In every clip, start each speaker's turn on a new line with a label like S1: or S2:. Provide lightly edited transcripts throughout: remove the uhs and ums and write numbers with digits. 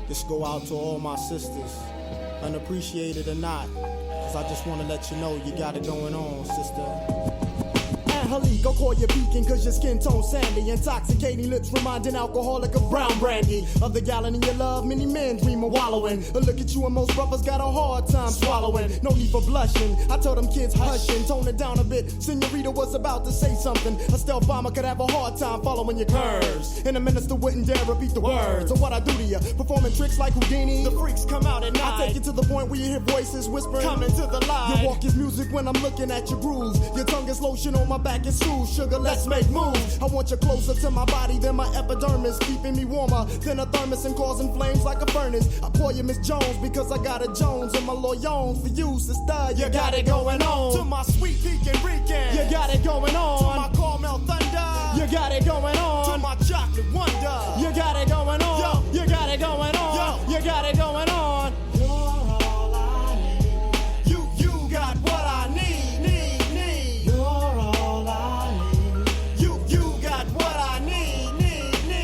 S1: This go out to all my sisters, unappreciated or not, cause I just wanna let you know you got it going on, sister. Halik, I'll call you beacon cause your skin tone sandy. Intoxicating lips reminding alcoholic of brown brandy. Of the gallon in your love, many men dream of wallowing. But look at you and most brothers got a hard time swallowing. No need for blushing, I told them kids hushing. Tone it down a bit, Senorita was about to say something. A stealth bomber could have a hard time following your curves. And a minister wouldn't dare repeat the words of what I do to you. Performing tricks like Houdini, the freaks come out at night. I take you to the point where you hear voices whispering, coming to the light. Your walk is music when I'm looking at your grooves. Your tongue is lotion on my back. It's smooth, sugar, let's make moves. I want you closer to my body than my epidermis, keeping me warmer than a thermos and causing flames like a furnace. I call you Miss Jones because I got a Jones and my loyons for you, sister. You got it going on. To my sweet Pekin Rican, you got it going on. To my caramel thunder, you got it going on. To my chocolate wonder, you got it going on. Yo, you got it going on. Yo, you got it going on. You're all I need. You got what I need.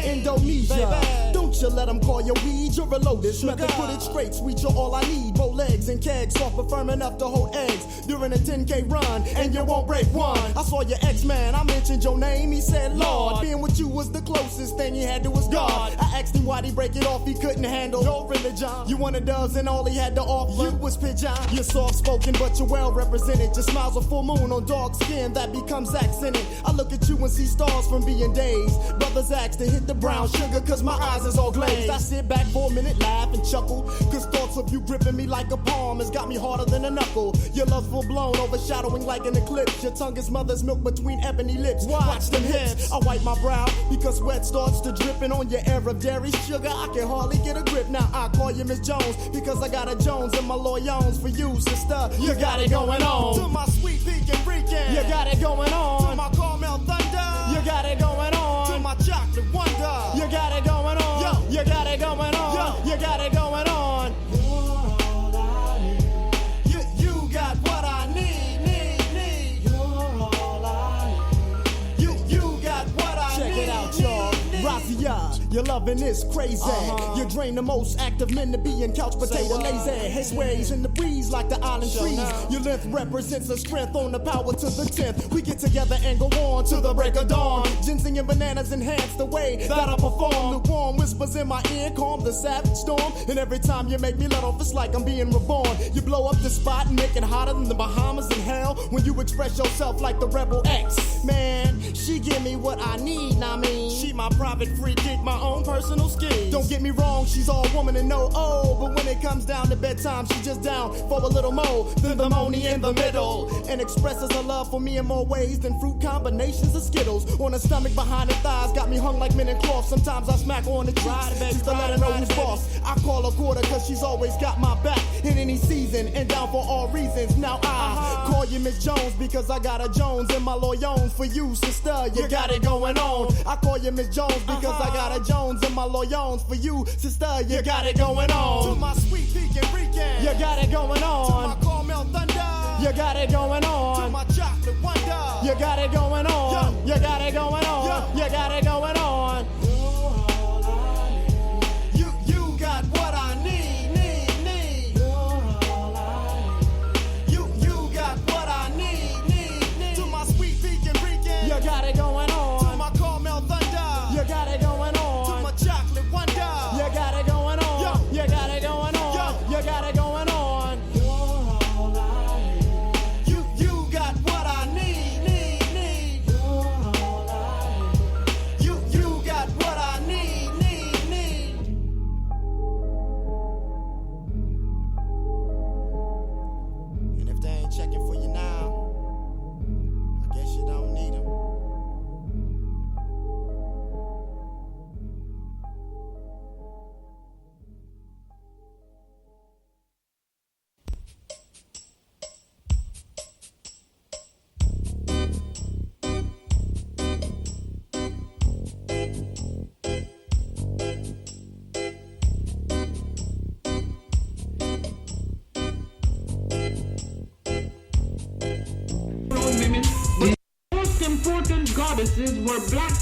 S1: Indonesia. Don't you let them call you weed, you're a lotus. Method put it straight, sweet, you're all I need. Bow legs and kegs, soft but firm enough to hold eggs. During a 10K run, and you won't break one. I saw your ex-man, I mentioned your name, he said Lord. Being with you was the closest thing he had to his God. I asked him why'd he break it off, he couldn't handle your religion. You wanted doves and all he had to offer you was pigeon. You're soft-spoken but you're well-represented. Your smile's a full moon on dark skin that becomes accented. I look at you and see stars from being dazed. Brothers ask to hit the brown sugar cause my eyes is all glazed. I sit back for a minute, laugh and chuckle, cause thoughts of you gripping me like a palm has got me harder than a knuckle. Your love's full blown, overshadowing like an eclipse. Your tongue is mother's milk between ebony lips. Watch them hips. I wipe my brow because sweat starts to dripping on your air of dairy sugar. I can hardly get a grip. Now I call you Miss Jones because I got a Jones and my loyons for you, sister. You got it going on. To my sweet Pekin Rican, you got it going on. To my caramel thunder, you got it going on. To my chocolate wonder, you got it going on. Yo, you got it going on. Yo, you got it going on. You're all I need. You got what I need. You're all I need. You got what I need. Check it out, y'all. Razia, your loving is crazy. You drain the most active men to be in couch potato lazy. Hay sways in the breeze like the island trees. Your length represents a strength on the power to the 10th. We get together and go on to the break of dawn. Ginseng and bananas enhance the way that I perform. Lukewarm whispers in my ear calm the savage storm. And every time you make me let off, it's like I'm being reborn. You blow up the spot and make it hotter than the Bahamas in hell. When you express yourself like the Rebel X. Man, she give me what I need, I mean. She my private free kick, my own personal scheme. Don't get me wrong, she's all woman and no oh. But when it comes down to bedtime, she's just down for a little more than the money in the middle. And expresses her love for me in more ways than fruit combinations of Skittles. On her stomach, behind her thighs, got me hung like men in cloth. Sometimes I smack her on the cheeks just to let her know who's boss. I call her quarter cause she's always got my back in any season and down for all reasons. Now I call you Miss Jones because I got a Jones and my loyons for you, sister. You got it going on. I call you Miss Jones because I got a Jones and my loyons for you, sister. You got it going on. To my sweet Pekin Rican, you got it going on. To my caramel thunder, you got it going on. To my chocolate wonder, you got it going on. Yo, you got it going on. Yo, you got it going on. You got what I need. You're all I need. You got what I need. To my sweet Pekin Rican, you got it going on. To my caramel thunder, you got it going on. To my chocolate wonder, you got it going on. Yo, you got it going on. Yo, you got it going on. You're all I need. You got what I need. You're all I need. You got what I need. And if they ain't checking for you now, I guess you don't need them.
S2: Important goddesses were black,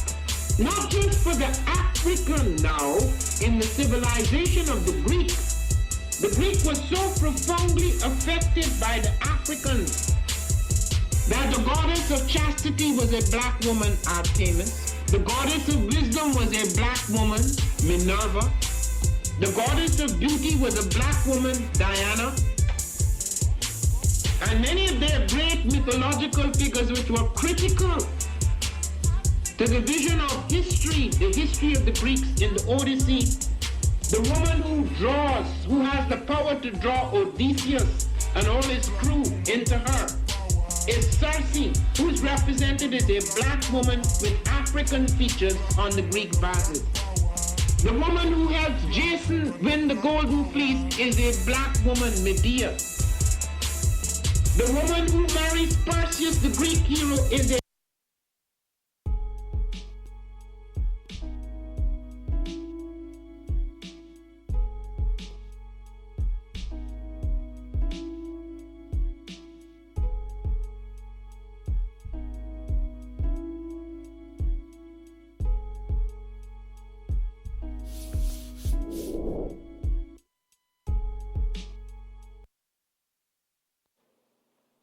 S2: not just for the African now, in the civilization of the Greek. The Greek was so profoundly affected by the Africans that the goddess of chastity was a black woman, Artemis. The goddess of wisdom was a black woman, Minerva. The goddess of beauty was a black woman, Diana. And many of their great mythological figures which were critical to the vision of history, the history of the Greeks in the Odyssey. The woman who has the power to draw Odysseus and all his crew into her is Circe, who is represented as a black woman with African features on the Greek vases. The woman who helps Jason win the Golden Fleece is a black woman, Medea. The woman who marries Perseus, the Greek hero, is a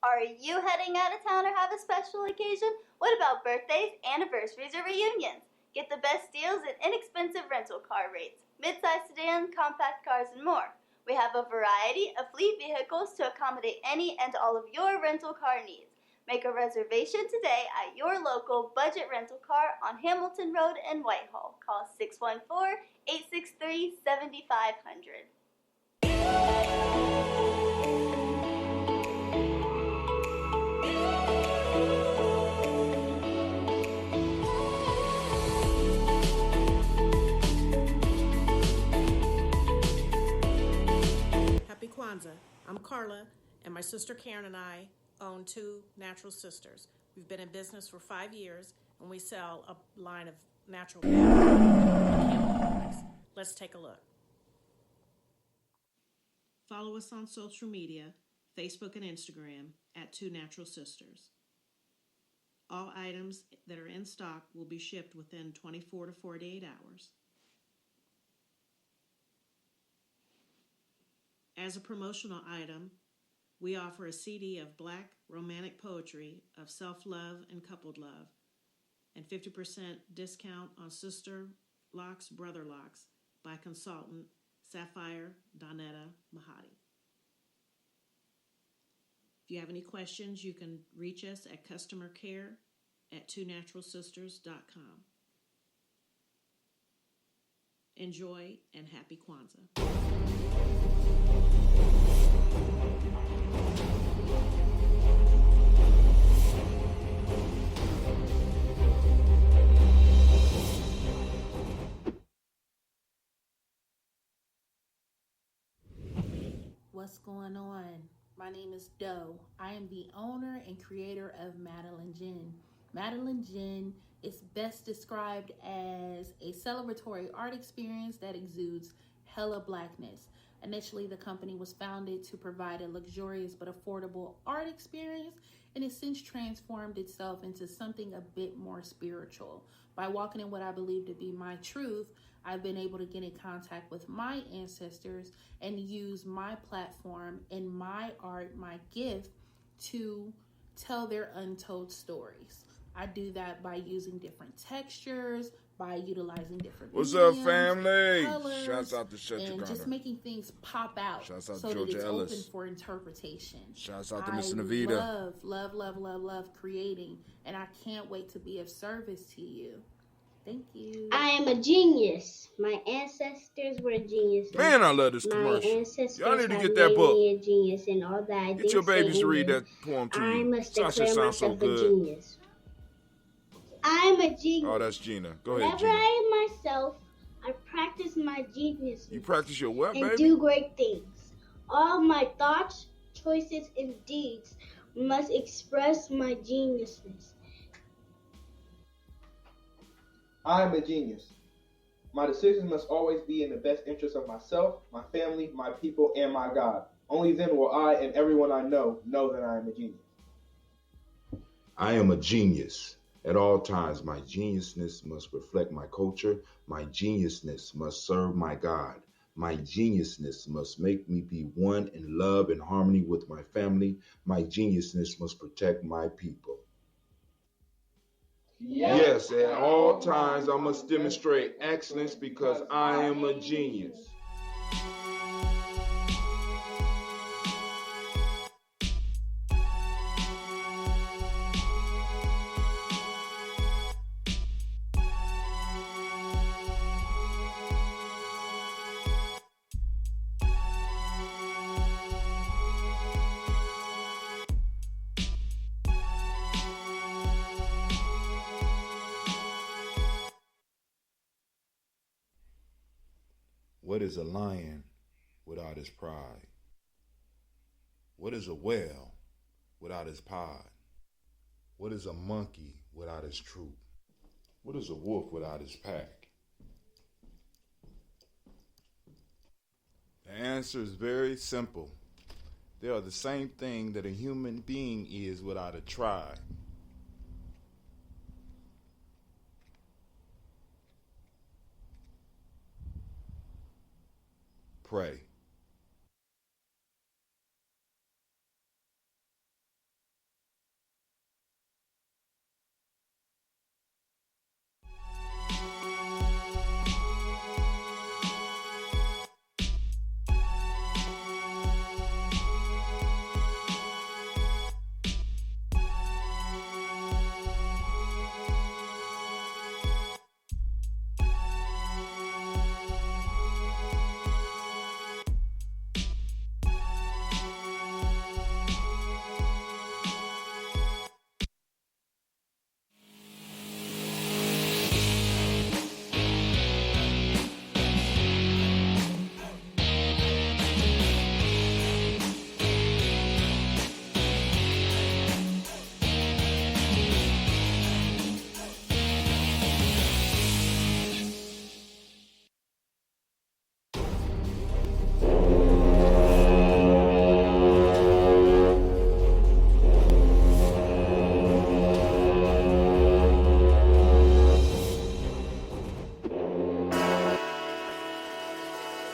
S3: Are you heading out of town or have a special occasion? What about birthdays, anniversaries, or reunions? Get the best deals and inexpensive rental car rates, mid-size sedans, compact cars, and more. We have a variety of fleet vehicles to accommodate any and all of your rental car needs. Make a reservation today at your local budget rental car on Hamilton Road in Whitehall. Call 614-863-7500.
S4: Kwanzaa. I'm Carla, and my sister Karen and I own Two Natural Sisters. We've been in business for 5 years, and we sell a line of natural products. Let's take a look. Follow us on social media, Facebook and Instagram, at Two Natural Sisters. All items that are in stock will be shipped within 24 to 48 hours. As a promotional item, we offer a CD of Black romantic poetry of self-love and coupled love, and 50% discount on Sister Locks, Brother Locks by consultant Sapphire Donetta Mahadi. If you have any questions, you can reach us at customercare@twonaturalsisters.com. Enjoy and happy Kwanzaa.
S5: What's going on? My name is Doe. I am the owner and creator of Madeline Gin. Madeline Gin is best described as a celebratory art experience that exudes hella blackness. Initially, the company was founded to provide a luxurious but affordable art experience, and it's since transformed itself into something a bit more spiritual. By walking in what I believe to be my truth, I've been able to get in contact with my ancestors and use my platform and my art, my gift, to tell their untold stories. I do that by using different textures, by utilizing different
S6: What's
S5: mediums,
S6: up, family?
S5: colors,
S6: Shouts out to Shut Your
S5: and just
S6: Corner.
S5: making things pop out
S6: Shouts out to
S5: so that
S6: Georgia
S5: it's
S6: Ellis.
S5: open for interpretation.
S6: Shouts out to
S5: I
S6: Miss Navita.
S5: love creating, and I can't wait to be of service to you. Thank you.
S7: I am a genius. My ancestors were geniuses.
S6: Man, I love this
S7: My
S6: commercial.
S7: ancestors
S6: Y'all need to
S7: have
S6: get that
S7: made
S6: book.
S7: me a genius in all that I
S6: Get
S7: did
S6: your babies
S7: say
S6: to read
S7: in
S6: that poem to
S7: I
S6: you.
S7: must
S6: Sasha
S7: declare
S6: sounds so
S7: myself a
S6: good.
S7: genius. I'm a genius.
S6: Oh, that's Gina. Go ahead,
S7: Whenever
S6: Gina.
S7: I am myself, I practice my genius
S6: You practice your what,
S7: and
S6: baby?
S7: do great things. All my thoughts, choices, and deeds must express my geniusness.
S8: I am a genius. My decisions must always be in the best interest of myself, my family, my people, and my God. Only then will I and everyone I know that I am a genius.
S9: I am a genius.
S6: At all times, my geniusness must reflect my culture. My geniusness must serve my God. My geniusness must make me be one in love and harmony with my family. My geniusness must protect my people. Yes, at all times I must demonstrate excellence because I am a genius. What is a lion without his pride? What is a whale without his pod? What is a monkey without his troop? What is a wolf without his pack? The answer is very simple. They are the same thing that a human being is without a tribe. Pray.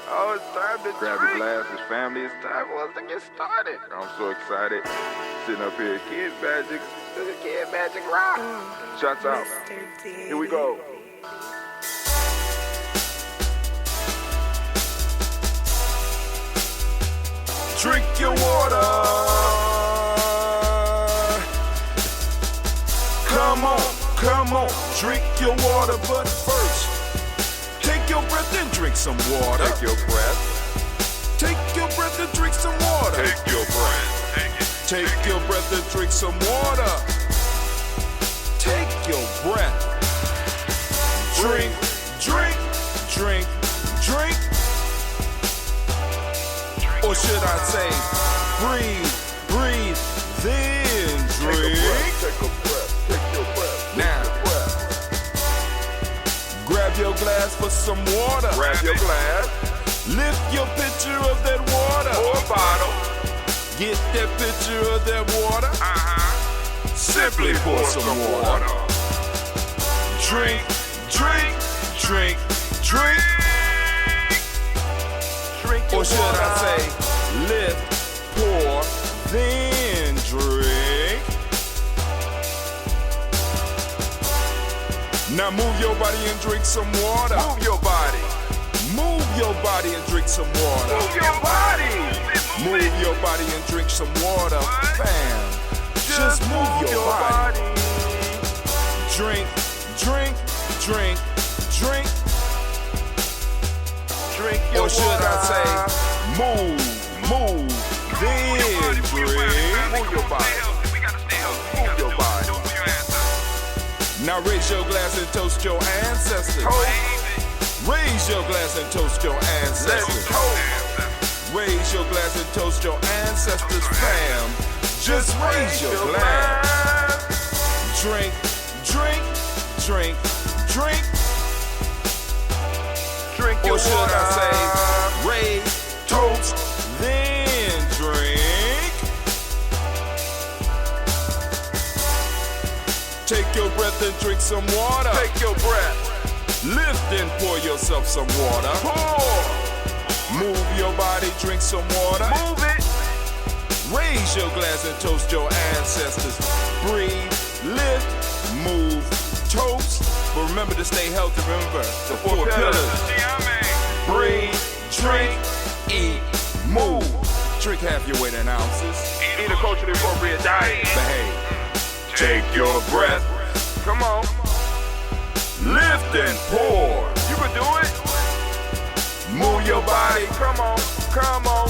S9: Oh, it's time to grab your glasses, family. It's time for us to get started. I'm so excited. Sitting up here, Kid Magic. This is Kid Magic Rock. Shots out. Here we go. Drink your water. Come on, drink your water, but first, take your breath and drink some water. Take your breath. Take your breath and drink some water. Take your breath. Take your breath and drink some water. Take your breath. Drink, drink, drink, drink. Or should I say, breathe, breathe, then drink. Take a breath. Take your breath. Now, grab your glass for some water. Grab your glass. Lift your pitcher of that water. Or bottle. Get that pitcher of that water. Simply pour some water. Drink, drink, drink, drink. Or should I say, lift, pour, then drink. Now move your body and drink some water. Move your body. Move your body and drink some water. Move your body. Move your body and drink some water. Fam, just move your body. Drink, drink, drink, drink. Drink your or should water. I say, move, then drink. Move your body. Move your body. Now raise your glass and toast your ancestors. Raise your glass and toast your ancestors. Raise your glass and toast your ancestors, fam. Just raise your glass. Drink, drink, drink, drink. Drink your or should water. I say, raise, toast, then drink. Take your breath and drink some water.
S10: Take your breath.
S9: Lift and pour yourself some water.
S10: Pour.
S9: Move your body, drink some water.
S10: Move it.
S9: Raise your glass and toast your ancestors. Breathe, lift, move, toast. But remember to stay healthy. Remember the four pillars. Breathe, drink, eat, move. Drink half your weight in ounces.
S10: Eat a culturally appropriate diet.
S9: Behave. Take your breath.
S10: Come on.
S9: Lift and pour.
S10: You can do it.
S9: Move your body.
S10: Come on. Come on.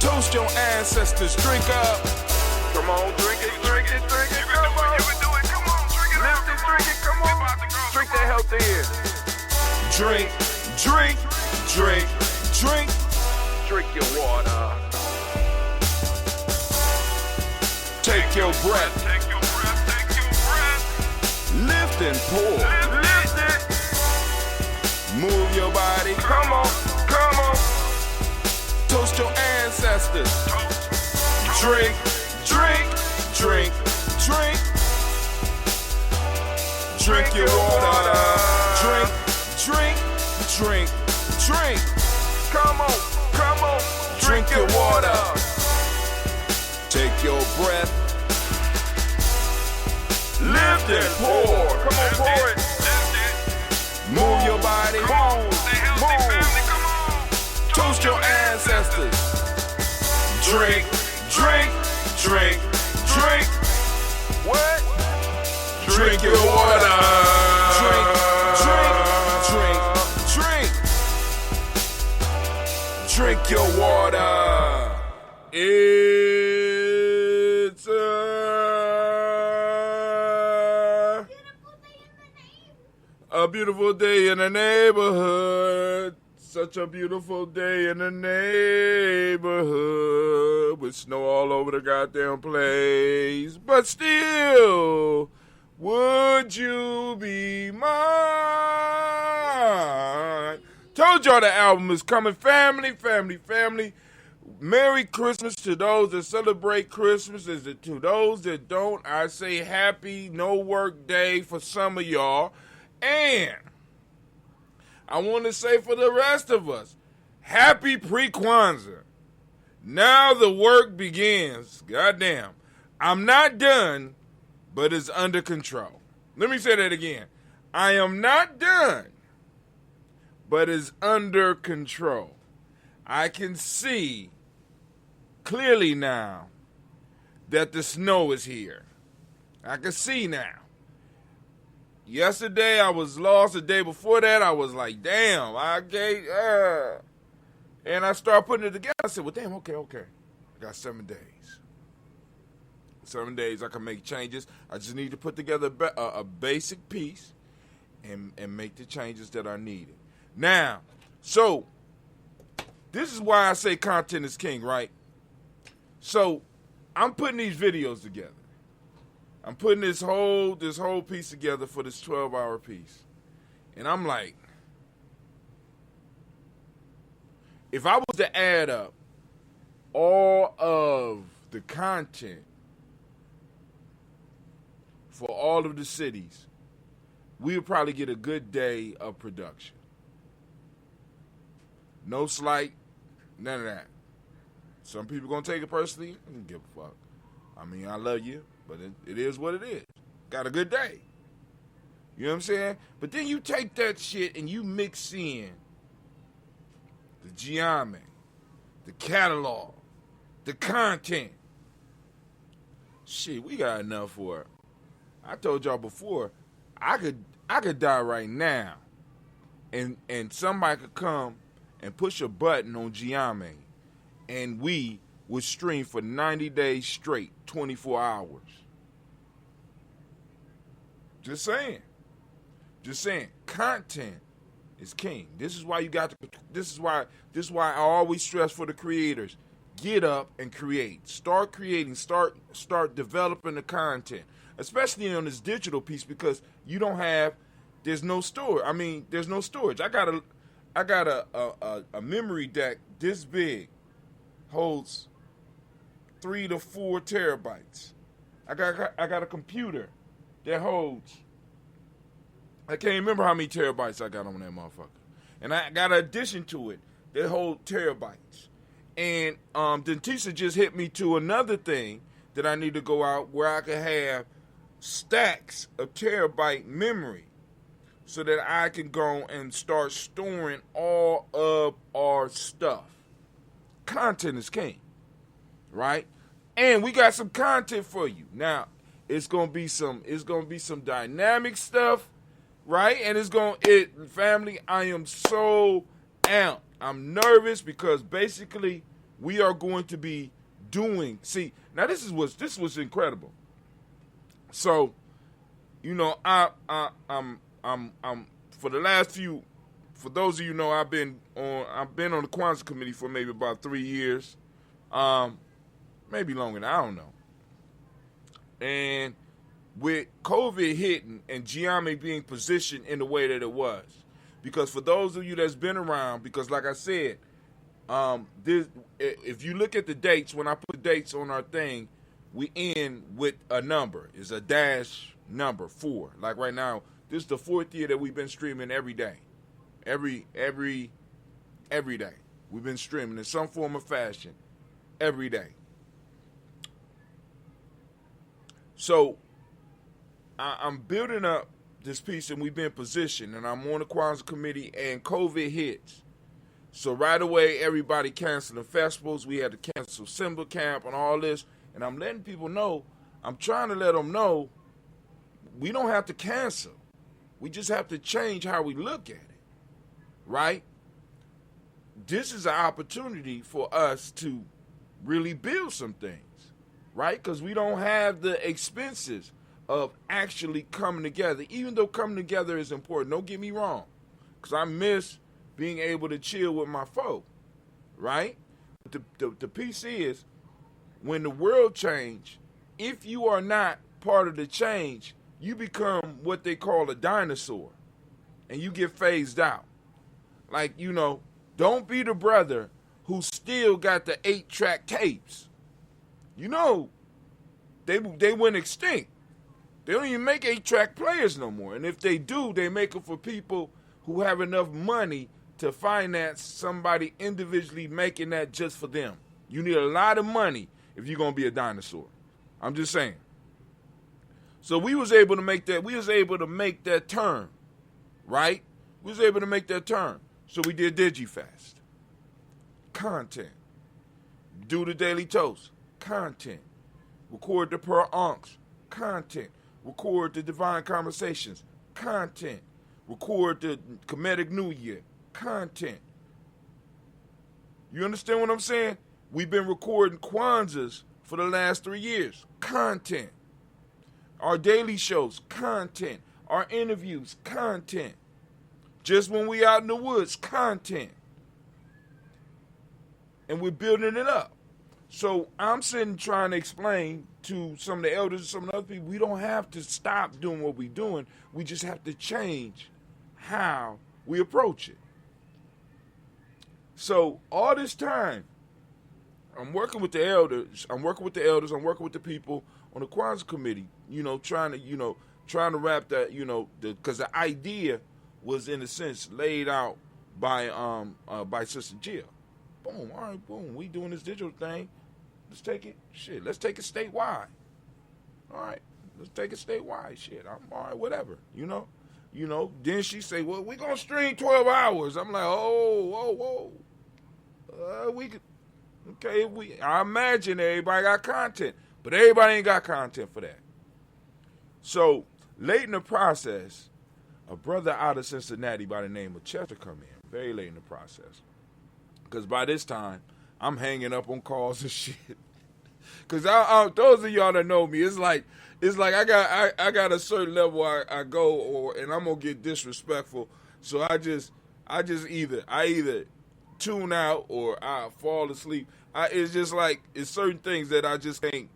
S9: Toast your ancestors. Drink up.
S10: Come on. Drink it. Drink it. Drink it. Come on. You can do it. Come on. Drink it. Lift it. Drink it. Come on. Drink that health in.
S9: Drink, drink, drink, drink.
S10: Drink your water.
S9: Take your breath.
S10: Take your breath. Take your breath.
S9: Lift and pour.
S10: Lift it.
S9: Move your body.
S10: Come on. Come on.
S9: Toast your ancestors. Drink, drink, drink, drink. Drink your water. Drink, drink, drink, drink.
S10: Come on. Come on.
S9: Drink your water. Take your breath. Lift and pour.
S10: Come on, pour it.
S9: Move your body.
S10: Move.
S9: Toast your ancestors. Drink, drink, drink, drink.
S10: What?
S9: Drink your water. Drink, drink, drink, drink. Drink your water. It's a beautiful day in the neighborhood. Such a beautiful day in the neighborhood. With snow all over the goddamn place. But still, would you be mine? Told y'all the album is coming. Family, family, family. Merry Christmas to those that celebrate Christmas. And to those that don't, I say happy no work day for some of y'all. And I want to say for the rest of us, happy pre-Kwanzaa. Now the work begins. Goddamn. I'm not done, but it's under control. Let me say that again. I am not done, but it's under control. I can see clearly now that the snow is here. I can see now. Yesterday I was lost. The day before that I was like, damn, I can't. And I started putting it together. I said, well, damn, okay. I got 7 days. 7 days I can make changes. I just need to put together a basic piece and make the changes that are needed. Now, so this is why I say content is king, right? So I'm putting these videos together. I'm putting this whole piece together for this 12-hour piece. And I'm like, if I was to add up all of the content for all of the cities, we would probably get a good day of production. No slight, none of that. Some people going to take it personally. I don't give a fuck. I mean, I love you. But it is what it is. Got a good day. You know what I'm saying? But then you take that shit and you mix in the Gye-Nyame, the catalog, the content. Shit, we got enough for it. I told y'all before, I could die right now and somebody could come and push a button on Gye-Nyame and we would stream for 90 days straight, 24 hours. Just saying. Content is king. This is why you got to. This is why I always stress for the creators: get up and create. Start creating. Start developing the content, especially on this digital piece because you don't have. There's no storage. I mean, there's no storage. I got a memory deck this big, holds 3 to 4 terabytes. I got a computer that holds, I can't remember how many terabytes I got on that motherfucker. And I got an addition to it that hold terabytes. And Dentista just hit me to another thing that I need to go out where I can have stacks of terabyte memory so that I can go and start storing all of our stuff. Content is king, right? And we got some content for you. Now, it's gonna be some dynamic stuff, right? And family, I am so amped. I'm nervous because basically we are going to be doing. See, now this was incredible. So, I'm for the last few. For those of you know, I've been on the Kwanzaa committee for maybe about 3 years, maybe longer than I don't know. And with COVID hitting and Gye-Nyame being positioned in the way that it was, because for those of you that's been around, because like I said, if you look at the dates, when I put dates on our thing, we end with a number. It's a dash number 4. Like right now, this is the 4th year that we've been streaming every day. Every day. We've been streaming in some form of fashion every day. So I'm building up this piece, and we've been positioned, and I'm on the Kwanzaa committee, and COVID hits. So right away, everybody canceling festivals. We had to cancel Simba Camp and all this, and I'm letting people know, I'm trying to let them know we don't have to cancel. We just have to change how we look at it, right? This is an opportunity for us to really build some things, right? Because we don't have the expenses of actually coming together, even though coming together is important. Don't get me wrong, because I miss being able to chill with my folk, right? The piece is, when the world change, if you are not part of the change, you become what they call a dinosaur, and you get phased out. Like, don't be the brother who still got the 8-track tapes. They went extinct. They don't even make 8-track players no more. And if they do, they make them for people who have enough money to finance somebody individually making that just for them. You need a lot of money if you're going to be a dinosaur. I'm just saying. So we was able to make that. We was able to make that turn, right? We was able to make that turn. So we did DigiFast. Content. Do the Daily Toast. Content. Record the Per Unks. Content. Record the Divine Conversations. Content. Record the Comedic New Year. Content. You understand what I'm saying? We've been recording Kwanzas for the last 3 years. Content. Our daily shows. Content. Our interviews. Content. Just when we out in the woods. Content. And we're building it up. So I'm sitting trying to explain to some of the elders and some of the other people, we don't have to stop doing what we're doing. We just have to change how we approach it. So all this time, I'm working with the elders. I'm working with the people on the Kwanzaa committee, trying to wrap that, because the idea was, in a sense, laid out by Sister Jill. Boom, all right, boom. We doing this digital thing. Let's take it. Shit, let's take it statewide. All right, let's take it statewide. Shit, I'm all right, whatever. Then she say, well, we gonna stream 12 hours. I'm like, whoa. We could, okay. I imagine everybody got content, but everybody ain't got content for that. So late in the process, a brother out of Cincinnati by the name of Chester come in. Very late in the process. Because by this time, I'm hanging up on calls and shit. Because those of y'all that know me, it's like I got a certain level I go, and I'm gonna get disrespectful. So I either tune out or I fall asleep. It's just like, it's certain things that I just can't.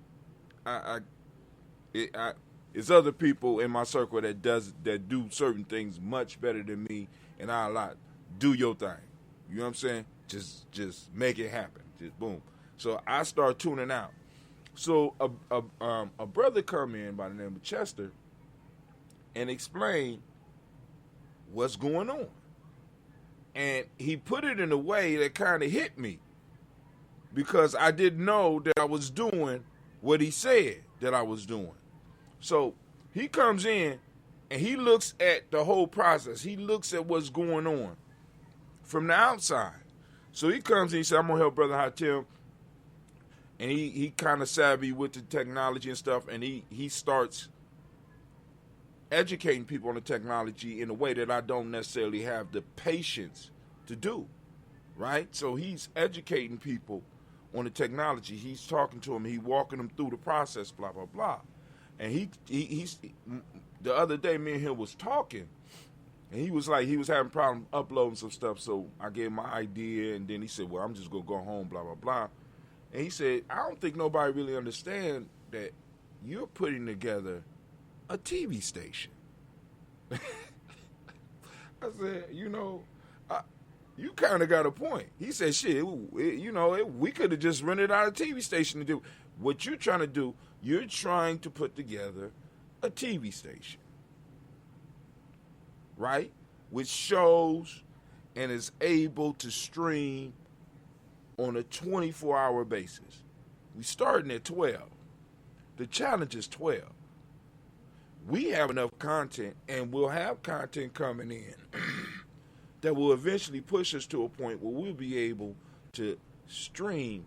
S9: It's other people in my circle that do certain things much better than me, and I do your thing. You know what I'm saying? Just make it happen. Just boom. So I start tuning out. So a brother come in by the name of Chester,
S6: and explain what's going on. And he put it in a way that kind of hit me because I didn't know that I was doing what he said that I was doing. So he comes in and he looks at the whole process. He looks at what's going on from the outside. So he comes in, he said, I'm going to help Brother Hatim. And he kind of savvy with the technology and stuff, and he starts educating people on the technology in a way that I don't necessarily have the patience to do, right? So he's educating people on the technology. He's talking to them. He's walking them through the process, blah, blah, blah. And he's the other day, me and him was talking, and he was having problems uploading some stuff, so I gave him my idea, and then he said, well, I'm just going to go home, blah, blah, blah. And he said, I don't think nobody really understands that you're putting together a TV station. I said, you kind of got a point. He said, shit, we could have just rented out a TV station to do. What you're trying to do, you're trying to put together a TV station, right? Which shows and is able to stream on a 24-hour basis. We starting at 12. The challenge is 12. We have enough content, and we'll have content coming in that will eventually push us to a point where we'll be able to stream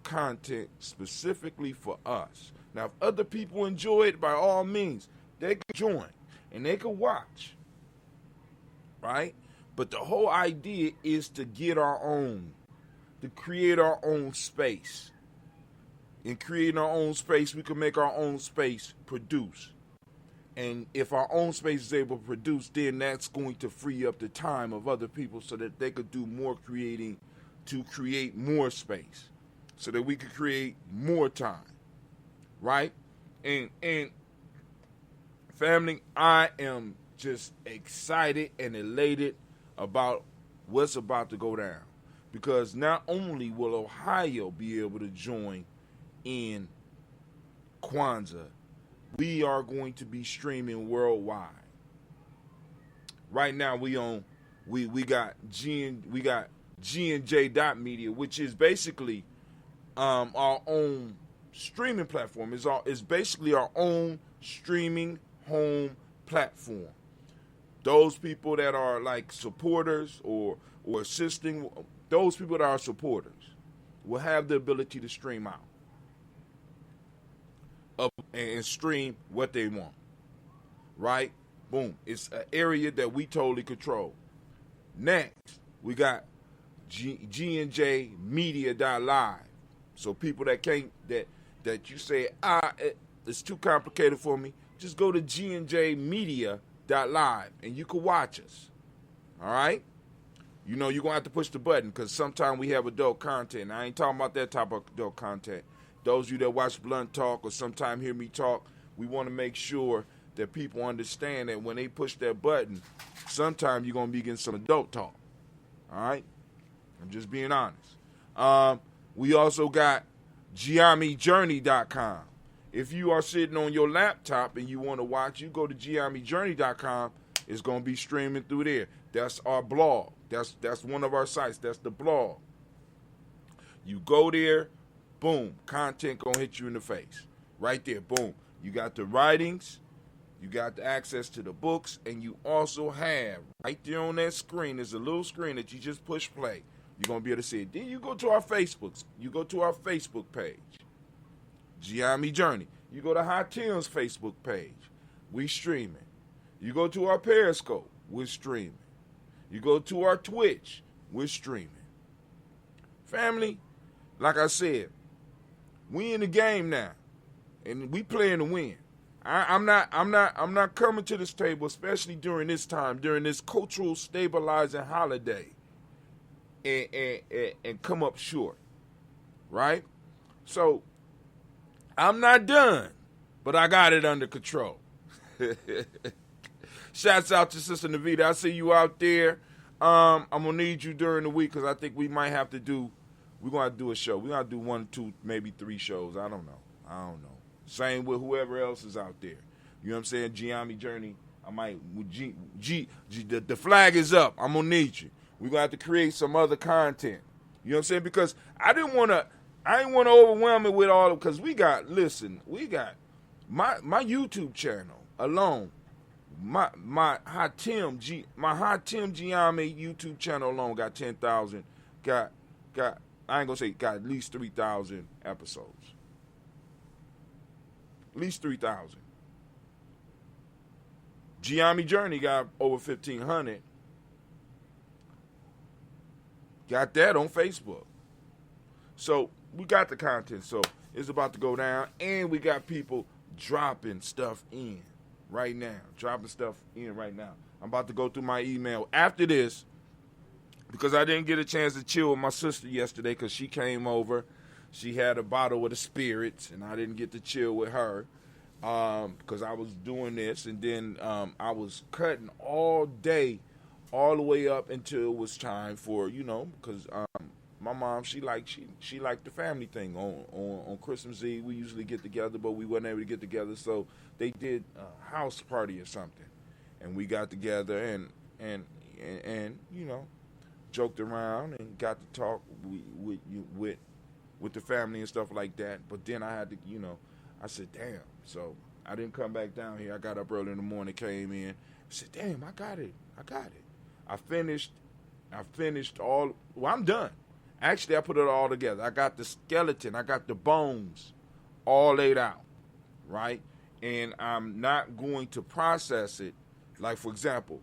S6: content specifically for us. Now, if other people enjoy it, by all means, they can join and they can watch, right? But the whole idea is to get our own, to create our own space. In creating our own space, we can make our own space produce. And if our own space is able to produce, then that's going to free up the time of other people so that they could do more creating to create more space, so that we could create more time, right? And family, I am just excited and elated about what's about to go down, because not only will Ohio be able to join in Kwanzaa, we are going to be streaming worldwide. Right now we got Gye-Nyame which is basically our own streaming platform. It's basically our own streaming home platform. Those people that are like supporters or assisting, those people that are supporters will have the ability to stream out up and stream what they want, right? Boom. It's an area that we totally control. Next, we got Gye-Nyame.live. So people that can't, that you say, it's too complicated for me, just go to Gye-Nyame.live and you can watch us. All right? You're going to have to push the button because sometimes we have adult content. I ain't talking about that type of adult content. Those of you that watch Blunt Talk or sometime hear me talk, we want to make sure that people understand that when they push that button, sometimes you're going to be getting some adult talk. All right? I'm just being honest. We also got GyeNyameJourney.com. If you are sitting on your laptop and you want to watch, you go to GyeNyameJourney.com. It's going to be streaming through there. That's our blog. That's one of our sites. That's the blog. You go there, boom, content going to hit you in the face. Right there, boom. You got the writings, you got the access to the books, and you also have, right there on that screen, there's a little screen that you just push play. You're going to be able to see it. Then you go to our Facebook. You go to our Facebook page, Gye-Nyame Journey. You go to Hatim's Facebook page. We streaming. You go to our Periscope. We're streaming. You go to our Twitch. We're streaming. Family, like I said, we in the game now, and we playing to win. I'm not coming to this table, especially during this time, during this cultural stabilizing holiday, and come up short, right? So I'm not done, but I got it under control. Shouts out to Sister Navita. I see you out there. I'm gonna need you during the week because I think we might have to do. We're gonna do a show. We're gonna do 1, 2, maybe 3 shows. I don't know. Same with whoever else is out there. You know what I'm saying? Gye-Nyame Journey. I might, the flag is up. I'm going to need you. We're going to have to create some other content. You know what I'm saying? Because I didn't want to overwhelm it with all, because we got my YouTube channel alone. My Hot Tim Gye-Nyame YouTube channel alone got 10,000. Got I ain't gonna say got at least 3,000 episodes. At least 3,000. Gye-Nyame Journey got over 1,500. Got that on Facebook. So we got the content. So it's about to go down, and we got people dropping stuff in right now. I'm about to go through my email after this, because I didn't get a chance to chill with my sister yesterday because she came over. She had a bottle of the spirits, and I didn't get to chill with her because I was doing this. And then I was cutting all day, all the way up until it was time for, because my mom, she liked the family thing. On Christmas Eve, we usually get together, but we weren't able to get together, so they did a house party or something. And we got together and joked around and got to talk with the family and stuff like that. But then I had to, I said, damn. So I didn't come back down here. I got up early in the morning, came in, said, damn, I got it. I finished all. Well, I'm done. Actually, I put it all together. I got the skeleton. I got the bones all laid out, right? And I'm not going to process it. Like, for example,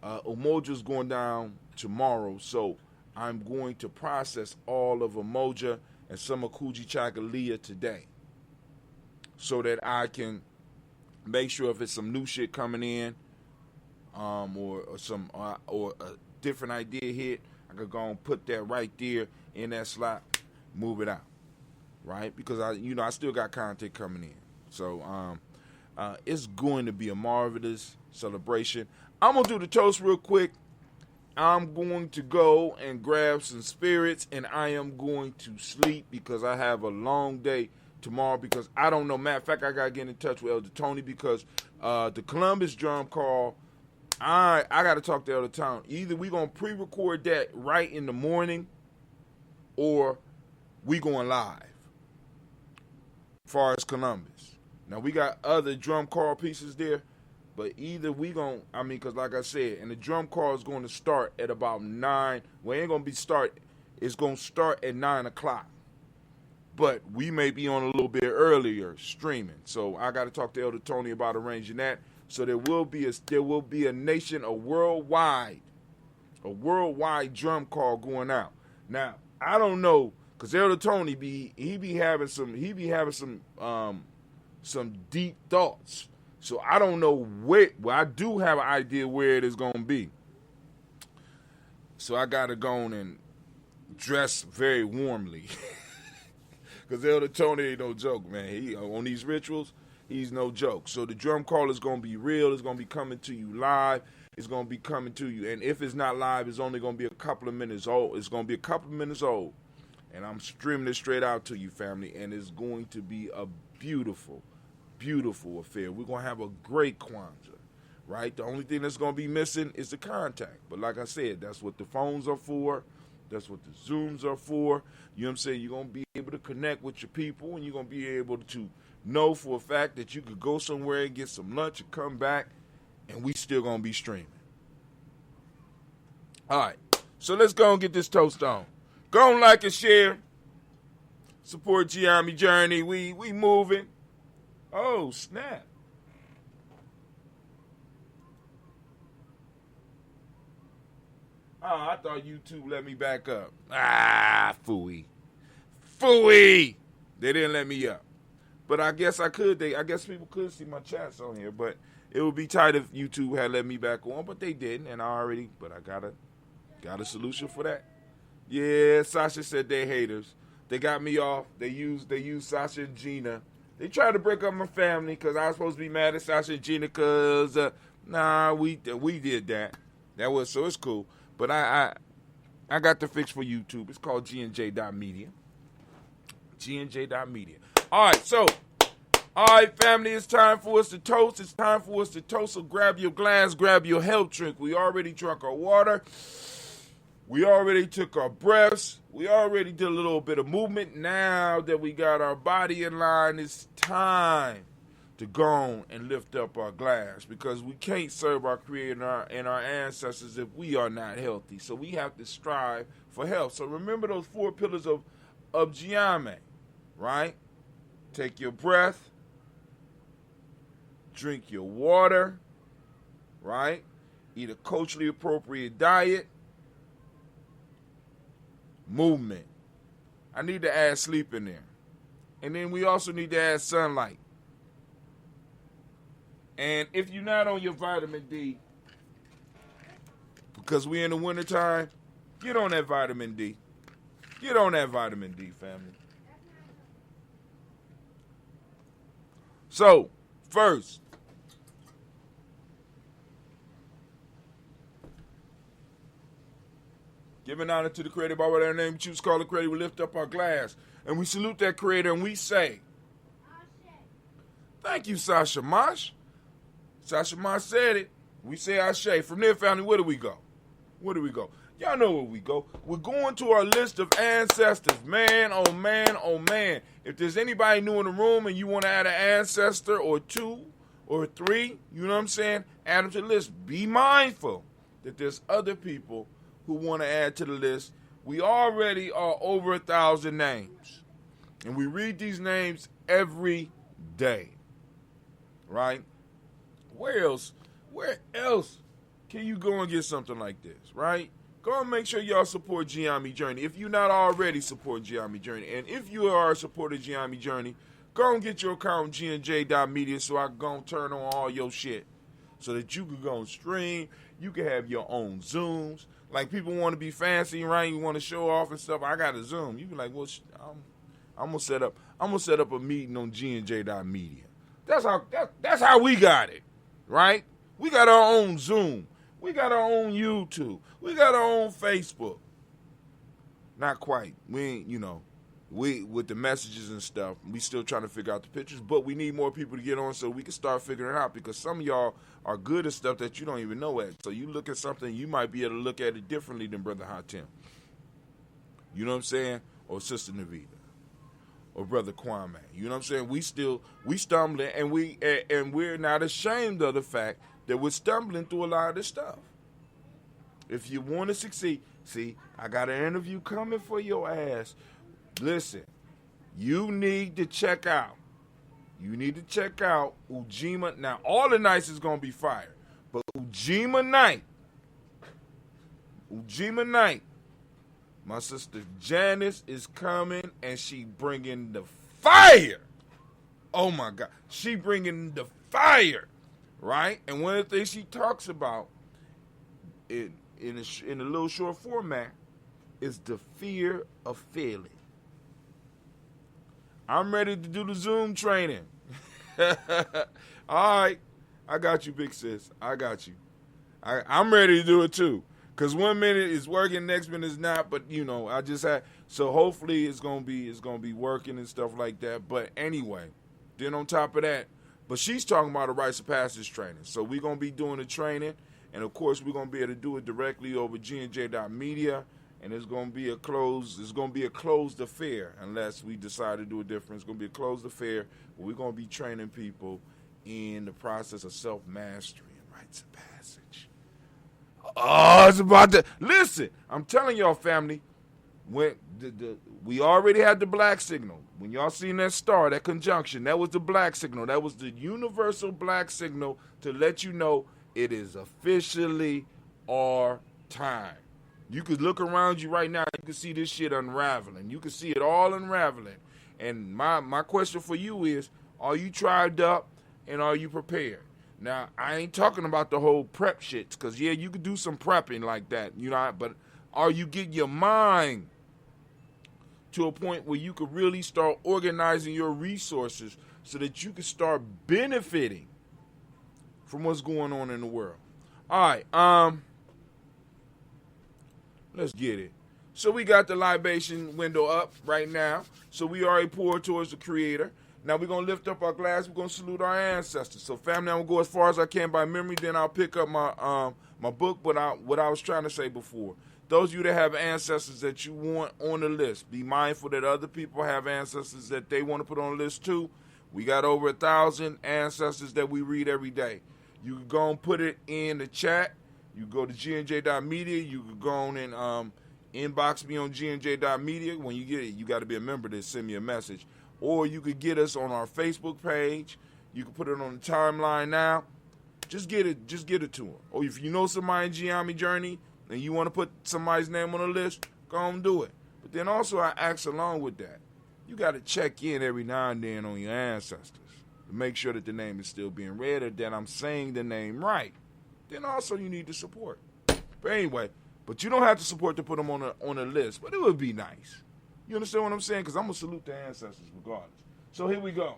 S6: Umoja's going down tomorrow, so I'm going to process all of Umoja and some of Kujichagulia today, so that I can make sure if it's some new shit coming in, or a different idea hit, I could go and put that right there in that slot, move it out, right? Because I still got content coming in, so it's going to be a marvelous celebration. I'm gonna do the toast real quick. I'm going to go and grab some spirits, and I am going to sleep because I have a long day tomorrow. Because I don't know. Matter of fact, I gotta get in touch with Elder Tony because the Columbus drum call. I got to talk to Elder Tony. Either we gonna pre-record that right in the morning, or we going live. As far as Columbus, now we got other drum call pieces there. But either we going to, because like I said, and the drum call is going to start at about 9. Well, it ain't going to be it's going to start at 9 o'clock. But we may be on a little bit earlier streaming. So I got to talk to Elder Tony about arranging that. So there will be a worldwide drum call going out. Now, I don't know, because Elder Tony he be having some deep thoughts. So I don't know where. Well, I do have an idea where it is going to be. So I got to go on and dress very warmly. Because Elder Tony ain't no joke, man. He on these rituals, he's no joke. So the drum call is going to be real. It's going to be coming to you live. It's going to be coming to you. And if it's not live, it's only going to be a couple of minutes old. It's going to be a couple of minutes old. And I'm streaming it straight out to you, family. And it's going to be a beautiful affair. We're going to have a great Kwanzaa, right? The only thing that's going to be missing is the contact. But like I said, that's what the phones are for. That's what the Zooms are for. You know what I'm saying? You're going to be able to connect with your people, and you're going to be able to know for a fact that you could go somewhere and get some lunch and come back, and we still going to be streaming. All right. So let's go and get this toast on. Go and like and share. Support Gye-Nyame Journey. We moving. Oh, snap. Oh, I thought YouTube let me back up. Phooey. They didn't let me up. But I guess I could. I guess people could see my chats on here. But it would be tight if YouTube had let me back on. But they didn't. And I got a solution for that. Yeah, Sasha said they're haters. They got me off. They used Sasha and Gina. They tried to break up my family because I was supposed to be mad at Sasha and Gina because, we did that. So it's cool. But I got the fix for YouTube. It's called GNJ.media. GNJ.media. All right, so
S9: All right, family, it's time for us to toast. It's time for us to toast. So grab your glass, grab your health drink. We already drank our water. We already took our breaths. We already did a little bit of movement. Now that we got our body in line, it's time to go on and lift up our glass, because we can't serve our Creator and our ancestors if we are not healthy. So we have to strive for health. So remember those 4 pillars of Gye-Nyame, right? Take your breath. Drink your water, right? Eat a culturally appropriate diet. Movement. I need to add sleep in there. And then we also need to add sunlight. And if you're not on your vitamin D, because we're in the wintertime, get on that vitamin D. Get on that vitamin D, family. So, first, giving honor to the Creator by whatever name we choose to call the Creator, we lift up our glass and we salute that Creator and we say, thank you, Sasha Mosh. Sasha Mosh said it. We say Ashe. From there, family, where do we go? Where do we go? Y'all know where we go. We're going to our list of ancestors. Man, oh man, oh man. If there's anybody new in the room and you want to add an ancestor or 2 or 3, you know what I'm saying, add them to the list. Be mindful that there's other people who want to add to the list. We already are over 1,000 names. And we read these names every day. Right? Where else can you go and get something like this, right? Go and make sure y'all support Gye-Nyame Journey. If you're not already supporting Gye-Nyame Journey, and if you are supporting Gye-Nyame Journey, go and get your account on gnj.media so I can go and turn on all your shit. So that you can go and stream. You can have your own Zooms. Like, people want to be fancy, right? You want to show off and stuff. I got a Zoom. You be like, well, I'm gonna set up a meeting on gnj.media. That's how we got it, right? We got our own Zoom. We got our own YouTube. We got our own Facebook. Not quite. We ain't, we with the messages and stuff, we still trying to figure out the pictures, but we need more people to get on so we can start figuring it out, because some of y'all are good at stuff that you don't even know at. So you look at something, you might be able to look at it differently than Brother Hatem. You know what I'm saying? Or Sister Navita. Or Brother Kwame. You know what I'm saying? We stumbling, and we're not ashamed of the fact that we're stumbling through a lot of this stuff. If you want to succeed, see, I got an interview coming for your ass. Listen, you need to check out. Ujima. Now, all the nights is going to be fire. But Ujima night, my sister Janice is coming, and she bringing the fire. Oh, my God. She bringing the fire, right? And one of the things she talks about in a little short format is the fear of failing. I'm ready to do the Zoom training. All right. I got you, big sis. I got you. I'm ready to do it too. Because 1 minute is working, next minute is not. But, I just had. So hopefully it's gonna be working and stuff like that. But anyway, then on top of that, but she's talking about a rites of passage training. So we're gonna be doing the training. And of course we're gonna be able to do it directly over gnj.media. And it's gonna be a closed affair unless we decide to do it different. It's gonna be a closed affair where we're gonna be training people in the process of self-mastery and rites of passage. Oh, it's about to listen. I'm telling y'all, family, when we already had the black signal. When y'all seen that star, that conjunction, that was the black signal. That was the universal black signal to let you know it is officially our time. You could look around you right now. You can see this shit unraveling. You can see it all unraveling. And my question for you is, are you tried up and are you prepared? Now, I ain't talking about the whole prep shit, because, yeah, you could do some prepping like that, but are you getting your mind to a point where you could really start organizing your resources so that you can start benefiting from what's going on in the world? All right, let's get it.
S6: So we got the libation window up right now. So we already poured towards the Creator. Now we're going to lift up our glass. We're going to salute our ancestors. So family, I'm going to go as far as I can by memory. Then I'll pick up my my book. But what I was trying to say before. Those of you that have ancestors that you want on the list, be mindful that other people have ancestors that they want to put on the list too. We got over 1,000 ancestors that we read every day. You can go and put it in the chat. You go to gnj.media. You can go on and inbox me on gnj.media. When you get it, you got to be a member to send me a message. Or you could get us on our Facebook page. You can put it on the timeline now. Just get it to them. Or if you know somebody in Gye-Nyame journey and you want to put somebody's name on the list, go and do it. But then also I ask along with that, you got to check in every now and then on your ancestors to make sure that the name is still being read or that I'm saying the name right. Then also you need to support. But anyway, but you don't have to support to put them on a list, but it would be nice. You understand what I'm saying? Because I'm going to salute the ancestors regardless. So here we go.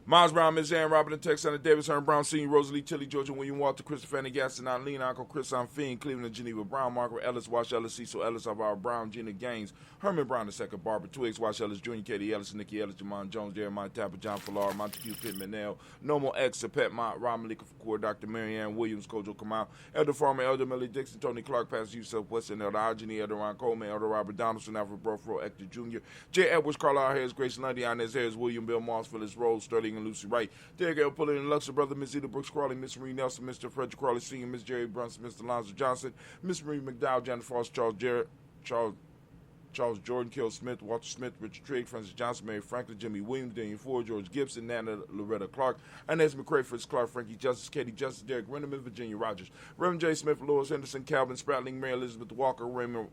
S6: Miles Brown, Ms. Ann, Robert and Tex, Senator Davis, Herman Brown, Sr., Rosalie, Tilly, Georgia, William Walter, Christopher, Fanny, Gaston, Eileen, Uncle Chris, Fiend, Cleveland, Geneva Brown, Margaret Ellis, Wash Ellis, Cecil Ellis, Alvaro Brown, Gina Gaines, Herman Brown II, Barbara Twiggs, Wash Ellis, Jr., Katie Ellis, Nikki Ellis, Jamon Jones, Jeremiah Tapper, John Fallar, Montague Pittman, Nell, Nomo X, Pet Mott, Rob Malika Fakour, Dr. Marianne Williams, Kojo Kamal, Elder Farmer, Elder Millie Dixon, Tony Clark, Pastor Yusuf Weston, Elder Ogeny, Elder Ron Coleman, Elder Robert Donaldson, Alfred Brofro, Hector Jr., J. Edwards, Carlisle Harris, Grace Lundy, Inez Harris, William Bill Moss, Phyllis Rose, Sterling, and Lucy Wright, Derek L. Pulley and Luxor, Brother Miss Zeta Brooks Crawley, Miss Marie Nelson, Mr. Frederick Crawley Sr., Miss Jerry Brunson, Mr. Lonzo Johnson, Miss Marie McDowell, Janet Frost, Charles Jordan, Kill Smith, Walter Smith, Richard Trigg, Francis Johnson, Mary Franklin, Jimmy Williams, Daniel Ford, George Gibson, Nana Loretta Clark, Inez McCray, Fritz Clark, Frankie Justice, Katie Justice, Derek Renderman, Virginia Rogers, Reverend J. Smith, Lois Henderson, Calvin Spratling, Mary Elizabeth Walker, Raymond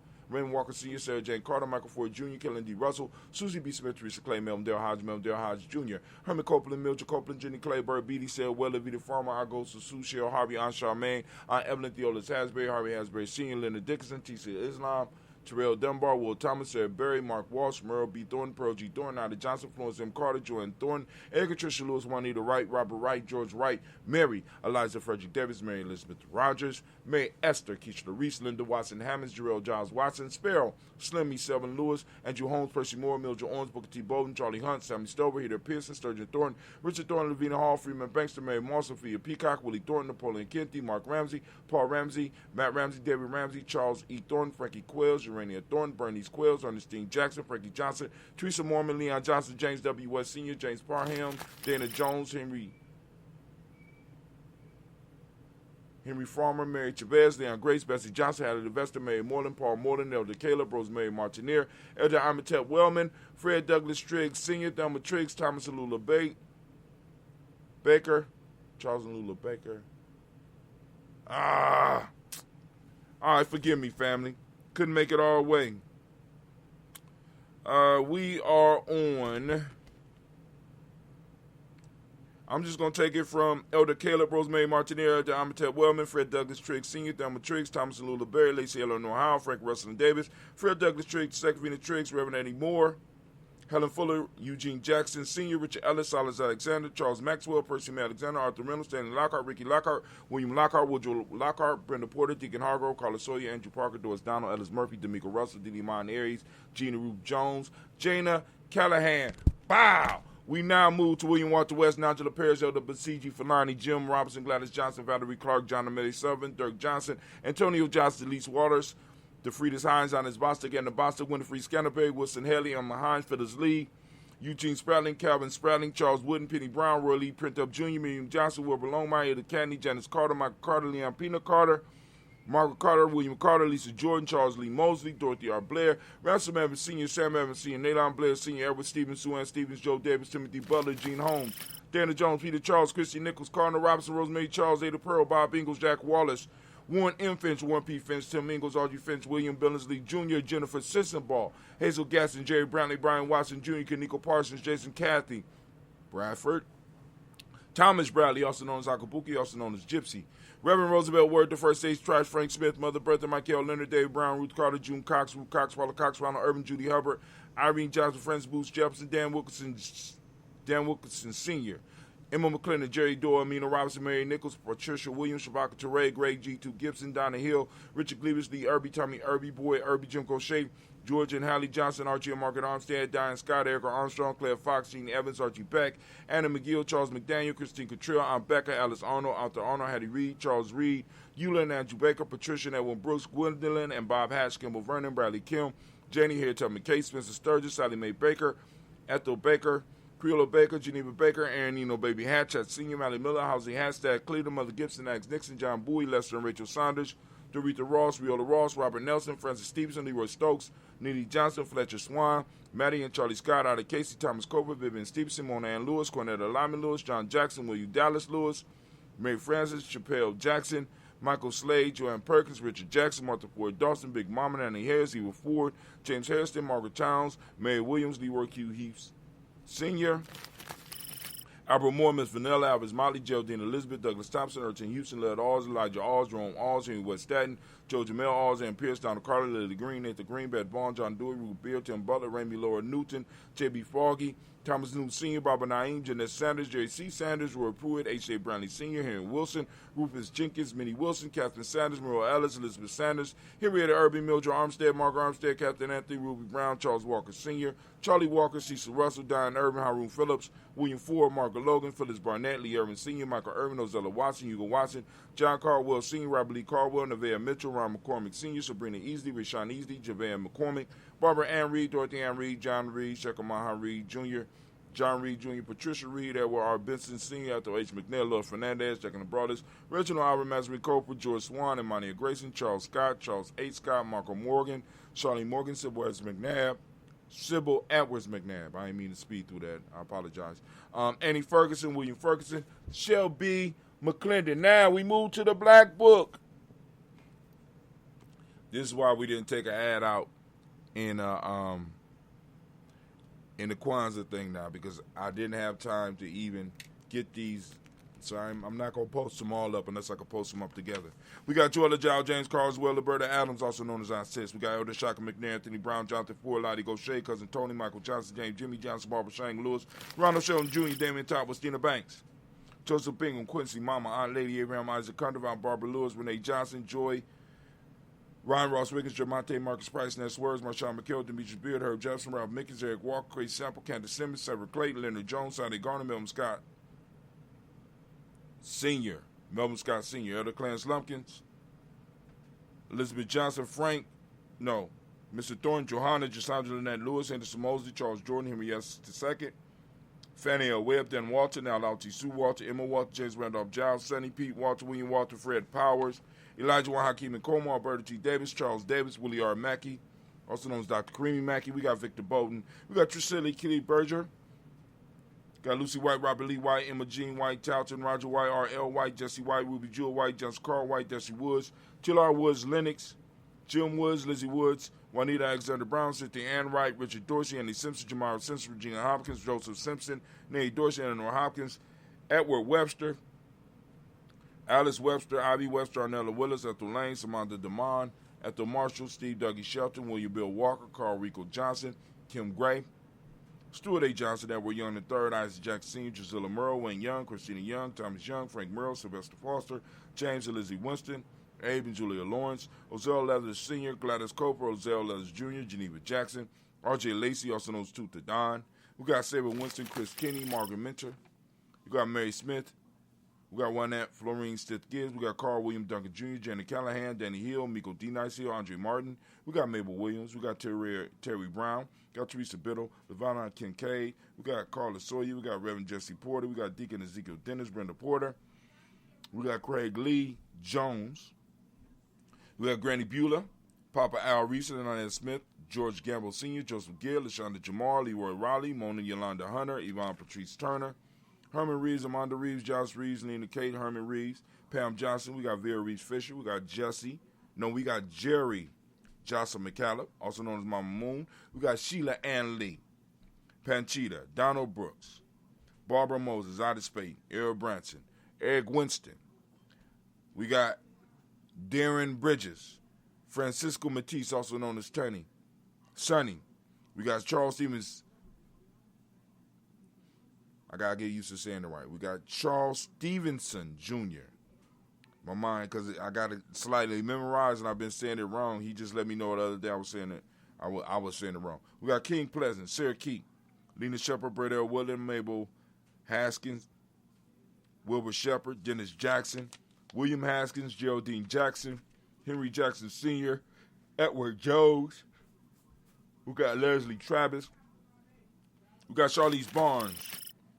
S6: Walker Sr., Sarah Jane Carter, Michael Ford Jr., Kellen D. Russell, Susie B. Smith, Teresa Clay, Melvin Dale Hodge Jr., Herman Copeland, Mildred Copeland, Jenny Clay, Bird Beatty, Sarah Weller, Vita Farmer, Argos, Sue Shell, Harvey, Aunt Charmaine, Aunt Evelyn Theolis Hasbury, Harvey Hasbury Sr., Leonard Dickinson, T.C. Islam, Terrell Dunbar, Will Thomas, Sarah Berry, Mark Walsh, Merle B. Thornton, Pearl G. Thornton, Ida Johnson, Florence M. Carter, Joanne Thornton, Erica Tricia Lewis, Juanita Wright, Robert Wright, George Wright, Mary, Eliza Frederick Davis, Mary Elizabeth Rogers, May Esther, Keisha Reese, Linda Watson Hammonds, Jarrell Giles Watson, Sparrow, Slimmy, Selvin Lewis, Andrew Holmes, Percy Moore, Mildred Owens, Booker T. Bowden, Charlie Hunt, Sammy Stover, Heather Pearson, Sturgeon Thornton, Richard Thornton, Lavina Hall, Freeman Bankster, Mary Moss, Sophia Peacock, Willie Thornton, Napoleon Kenty, Mark Ramsey, Paul Ramsey, Matt Ramsey, David Ramsey, Charles E. Thornton, Frankie Quills, Urania Thornton, Bernice Quills, Ernestine Jackson, Frankie Johnson, Teresa Mormon, Leon Johnson, James W. West Sr., James Parham, Dana Jones, Henry Farmer, Mary Chavez, Leon Grace, Bessie Johnson, Hattie Investor, Mary Moreland, Paul Moreland, Elder Caleb, Rosemary Martineer, Elder Amitep Wellman, Fred Douglas Triggs Sr., Thelma Triggs, Thomas and Lula Baker, Charles and Lula Baker. All right, forgive me, family. Couldn't make it all the way. We are on... I'm just going to take it from Elder Caleb, Rosemary Martineer, Elder Amitep Wellman, Fred Douglas Triggs Sr., Thelma Triggs, Thomas and Lula Berry, Lacey Eleanor Howell, Frank Russell and Davis, Fred Douglas Triggs, Secavina Triggs, Reverend Eddie Moore, Helen Fuller, Eugene Jackson Sr., Richard Ellis, Silas Alexander, Charles Maxwell, Percy May Alexander, Arthur Reynolds, Stanley Lockhart, Ricky Lockhart, William Lockhart, Woodrow Lockhart, Brenda Porter, Deacon Hargrove, Carla Sawyer, Andrew Parker, Doris Donald, Ellis Murphy, D'Amico Russell, Didi Mon Aries, Gina Ruth Jones, Jana Callahan. Bow! We now move to William Walter West, Nigel Perez, Elder Basiji, Falani, Jim Robinson, Gladys Johnson, Valerie Clark, John Amelie Sullivan, Dirk Johnson, Antonio Johnson, Elise Waters, DeFriedis Hines, Honest Bostic, and the Bostic, Winifred Scanterbury, Wilson Haley, Emma Hines, Phyllis Lee, Eugene Spratling, Calvin Spratling, Charles Wooden, Penny Brown, Roy Lee, Print Up Jr., Miriam Johnson, Wilbur Longmire, Eda Cadney, Janice Carter, Michael Carter, Leon Pina Carter, Margaret Carter, William Carter, Lisa Jordan, Charles Lee Mosley, Dorothy R. Blair, Ransom Evans Sr., Sam Evans Sr., Nalon Blair Sr., Edward Stevens, Sue Ann Stevens, Joe Davis, Timothy Butler, Gene Holmes, Dana Jones, Peter Charles, Christy Nichols, Cardinal Robinson, Rosemary Charles, Ada Pearl, Bob Ingalls, Jack Wallace, Warren M. Finch, Warren P. Finch, Tim Ingalls, Audrey Finch, William Billingsley Jr., Jennifer Sissenball, Hazel Gaston, Jerry Brantley, Brian Watson Jr., Kaniko Parsons, Jason Cathy, Bradford, Thomas Bradley, also known as Akabuki, also known as Gypsy, Reverend Roosevelt Word, the First Stage Trash, Frank Smith, Mother Bertha, Michael Leonard, Dave Brown, Ruth Carter, June Cox, Ruth Cox, Paula Cox, Ronald Urban, Judy Hubbard, Irene Johnson, Francis Booth, Jefferson, Dan Wilkinson Sr., Emma McClendon, Jerry Doyle, Amina Robinson, Mary Nichols, Patricia Williams, Shabaka Teray, Greg G2 Gibson, Donna Hill, Richard Cleavers, Lee Irby, Tommy Irby, Boy Irby, Jim Crochet, George and Hallie Johnson, Archie and Margaret Armstead, Diane Scott, Erica Armstrong, Claire Fox, Gene Evans, Archie Beck, Anna McGill, Charles McDaniel, Christine Cottrell, Aunt Becca, Alice Arnold, Arthur Arnold, Hattie Reed, Charles Reed, Eula and Andrew Baker, Patricia and Edwin Brooks, Gwendolyn and Bob Hatch, Kimball Vernon, Bradley Kim, Janie Harriet McKay, Spencer Sturgis, Sally Mae Baker, Ethel Baker, Creola Baker, Geneva Baker, Aaron Nino Baby Hatch, Senior Mally Miller, Housey Hashtag, Cleveland, Mother Gibson, Axe Nixon, John Bowie, Lester and Rachel Saunders, Doretha Ross, Riola Ross, Robert Nelson, Francis Stevenson, Leroy Stokes, Neely Johnson, Fletcher Swan, Maddie and Charlie Scott, Ida Casey, Thomas Cooper, Vivian Stevenson, Mona Ann Lewis, Cornetta Lyman Lewis, John Jackson, William Dallas Lewis, Mary Francis, Chappelle Jackson, Michael Slade, Joanne Perkins, Richard Jackson, Martha Ford Dawson, Big Mama, Annie Harris, Eva Ford, James Harrison, Margaret Towns, Mary Williams, Leroy Q. Heaps Sr., Albert Moore, Miss Vanilla, Alvis Motley, Geraldine Elizabeth, Douglas Thompson, Erton Houston, Led Alls, Elijah Alls, Jerome Alls, Henry West Staten, Joe Jamel Alls, Ann Pierce, Donald Carter, Lily Green, Nathan Green, Beth Vaughn, John Dewey, Ruth Beard, Tim Butler, Raimi Laura Newton, J.B. Foggy, Thomas Newton Sr., Barbara Naeem, Jeanette Sanders, Jerry C. Sanders, Roy Pruitt, H.J. Brownlee Sr., Henry Wilson, Rufus Jenkins, Minnie Wilson, Catherine Sanders, Merle Ellis, Elizabeth Sanders, Henrietta Irby, Mildred Armstead, Margaret Armstead, Captain Anthony, Ruby Brown, Charles Walker Sr., Charlie Walker, Cecil Russell, Diane Irvin, Haroon Phillips, William Ford, Margaret Logan, Phyllis Barnett, Lee Irvin Sr., Michael Irvin, Ozella Watson, Hugo Watson, John Caldwell Sr., Robert Lee Caldwell, Nevaeh Mitchell, Ron McCormick Sr., Sabrina Easley, Rashawn Easley, Javon McCormick, Barbara Ann Reed, Dorothy Ann Reed, John Reed, Shekamaha Reed Jr., John Reed Jr., Patricia Reed, Edward R. Benson Sr., Arthur H. McNair, Lord Fernandez, Jack and the Brothers, Reginald Albert Mazary Coper, George Swan, Imania Grayson, Charles Scott, Charles H. Scott, Marco Morgan, Charlie Morgan, Sybil Edwards McNabb, Sybil Edwards McNabb. I didn't mean to speed through that. I apologize. Annie Ferguson, William Ferguson, Shelby McClendon. Now we move to the Black Book. This is why we didn't take an ad out in the Kwanzaa thing now, because I didn't have time to even get these. So I'm not going to post them all up unless I can post them up together. We got Joella Giles, James Carswell, Roberta Adams, also known as Aunt Sis. We got Elder Shaka McNair, Anthony Brown, Jonathan Ford, Lottie Gaucher, Cousin Tony, Michael Johnson, James Jimmy Johnson, Barbara Shang Lewis, Ronald Sheldon Jr., Damian Todd, Stina Banks, Joseph Bingham, Quincy, Mama, Aunt Lady, Abraham Isaac Cundervine, Barbara Lewis, Renee Johnson, Joy, Ryan Ross Wiggins, Jermonte Marcus Price, Ness Words, Marshawn McKell, Demetrius Beard, Herb Jefferson, Ralph Mickens, Eric Walker, Craig Sample, Candace Simmons, Sever Clayton, Leonard Jones, Sonny Garner, Melvin Scott Sr., Melvin Scott Sr., Elder Clarence Lumpkins, Elizabeth Johnson, Mr. Thornton, Johanna, Jasandra Lynette Lewis, Henderson Mosley, Charles Jordan, Henry S. II, Fannie L. Webb, Dan Walter, now Lautie Sue Walter, Emma Walter, James Randolph Giles, Sonny Pete Walter, William Walter, Fred Powers, Elijah Juan Hakeem and Como, Alberta G. Davis, Charles Davis, Willie R. Mackey, also known as Dr. Kareem Mackey. We got Victor Bowden. We got Trisili Kitty Berger. Got Lucy White, Robert Lee White, Emma Jean White, Talton, Roger White, R.L. White, Jesse White, Ruby Jewel White, Johnson Carl White, Desi Woods, T.L.R. Woods, Lennox, Jim Woods, Lizzie Woods, Juanita Alexander Brown, Cynthia Ann Wright, Richard Dorsey, Andy Simpson, Jamara Simpson, Regina Hopkins, Joseph Simpson, Nellie Dorsey, Eleanor Hopkins, Edward Webster, Alice Webster, Ivy Webster, Arnella Willis, Ethel Lane, Samantha DeMond, Ethel Marshall, Steve Dougie Shelton, William Bill Walker, Carl Rico Johnson, Kim Gray, Stuart A. Johnson, Edward Young III, Isaac Jackson Sr., Drusilla Murrow, Wayne Young, Christina Young, Thomas Young, Frank Murrow, Sylvester Foster, James and Lizzie Winston, Abe and Julia Lawrence, Ozell Leathers Sr., Gladys Cooper, Ozell Leathers Jr., Geneva Jackson, R.J. Lacey, also known as Tooth the Don. We got Saber Winston, Chris Kinney, Margaret Minter. We got Mary Smith. We got Juanette Florine Stith Gibbs. We got Carl William Duncan Jr., Janet Callahan, Danny Hill, Miko D. Nice Hill, Andre Martin. We got Mabel Williams. We got Terry Brown. Got Teresa Biddle, Levana Kincaid. We got Carla Sawyer. We got Reverend Jesse Porter. We got Deacon Ezekiel Dennis, Brenda Porter. We got Craig Lee Jones. We got Granny Beulah, Papa Al Reese, and Annette Smith, George Gamble Sr., Joseph Gill, LaShonda Jamar, Leroy Raleigh, Mona Yolanda Hunter, Yvonne Patrice Turner, Herman Reeves, Amanda Reeves, Josh Reeves, Nina Kate, Herman Reeves, Pam Johnson. We got Vera Reeves Fisher. We got we got Jerry Jocelyn McCallum, also known as Mama Moon. We got Sheila Ann Lee, Panchita, Donald Brooks, Barbara Moses, Ida Spade, Errol Branson, Eric Winston. We got Darren Bridges, Francisco Matisse, also known as Sonny. We got Charles Stevens. I got to get used to saying it right. We got Charles Stevenson Jr. My mind, because I got it slightly memorized and I've been saying it wrong. He just let me know the other day I was saying it. I was saying it wrong. We got King Pleasant, Sarah Keek, Lena Shepard, Bradell, William, Mabel Haskins, Wilbur Shepard, Dennis Jackson, William Haskins, Geraldine Jackson, Henry Jackson Sr., Edward Jones. We got Leslie Travis. We got Charlize Barnes,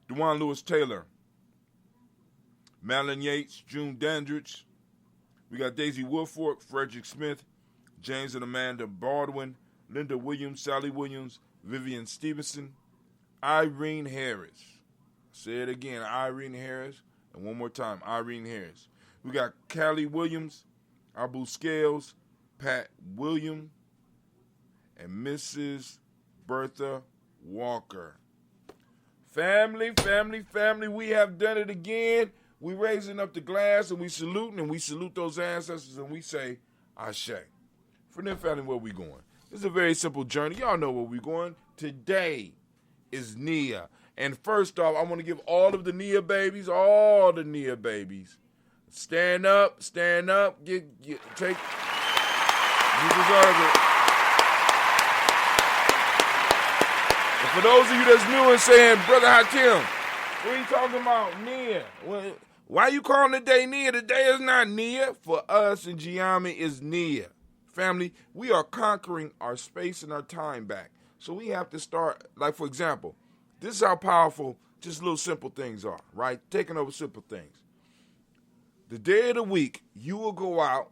S6: DeJuan Lewis Taylor, Madeline Yates, June Dandridge. We got Daisy Woodfork, Frederick Smith, James and Amanda Baldwin, Linda Williams, Sally Williams, Vivian Stevenson, Irene Harris. Say it again, Irene Harris. And one more time, Irene Harris. We got Callie Williams, Abu Scales, Pat William, and Mrs. Bertha Walker. Family, family, family, we have done it again. We raising up the glass and we saluting, and we salute those ancestors and we say, Ashe. For them, family, where we going? It's a very simple journey. Y'all know where we going. Today is Nia. And first off, I want to give all of the Nia babies, stand up, take, you deserve it. And for those of you that's new and saying, Brother Hakim, what are you talking about, Nia? Why you calling the day Nia? The day is not Nia. For us in Gye-Nyame is Nia. Family, we are conquering our space and our time back. So we have to start, like for example, this is how powerful just little simple things are, right? Taking over simple things. The day of the week, you will go out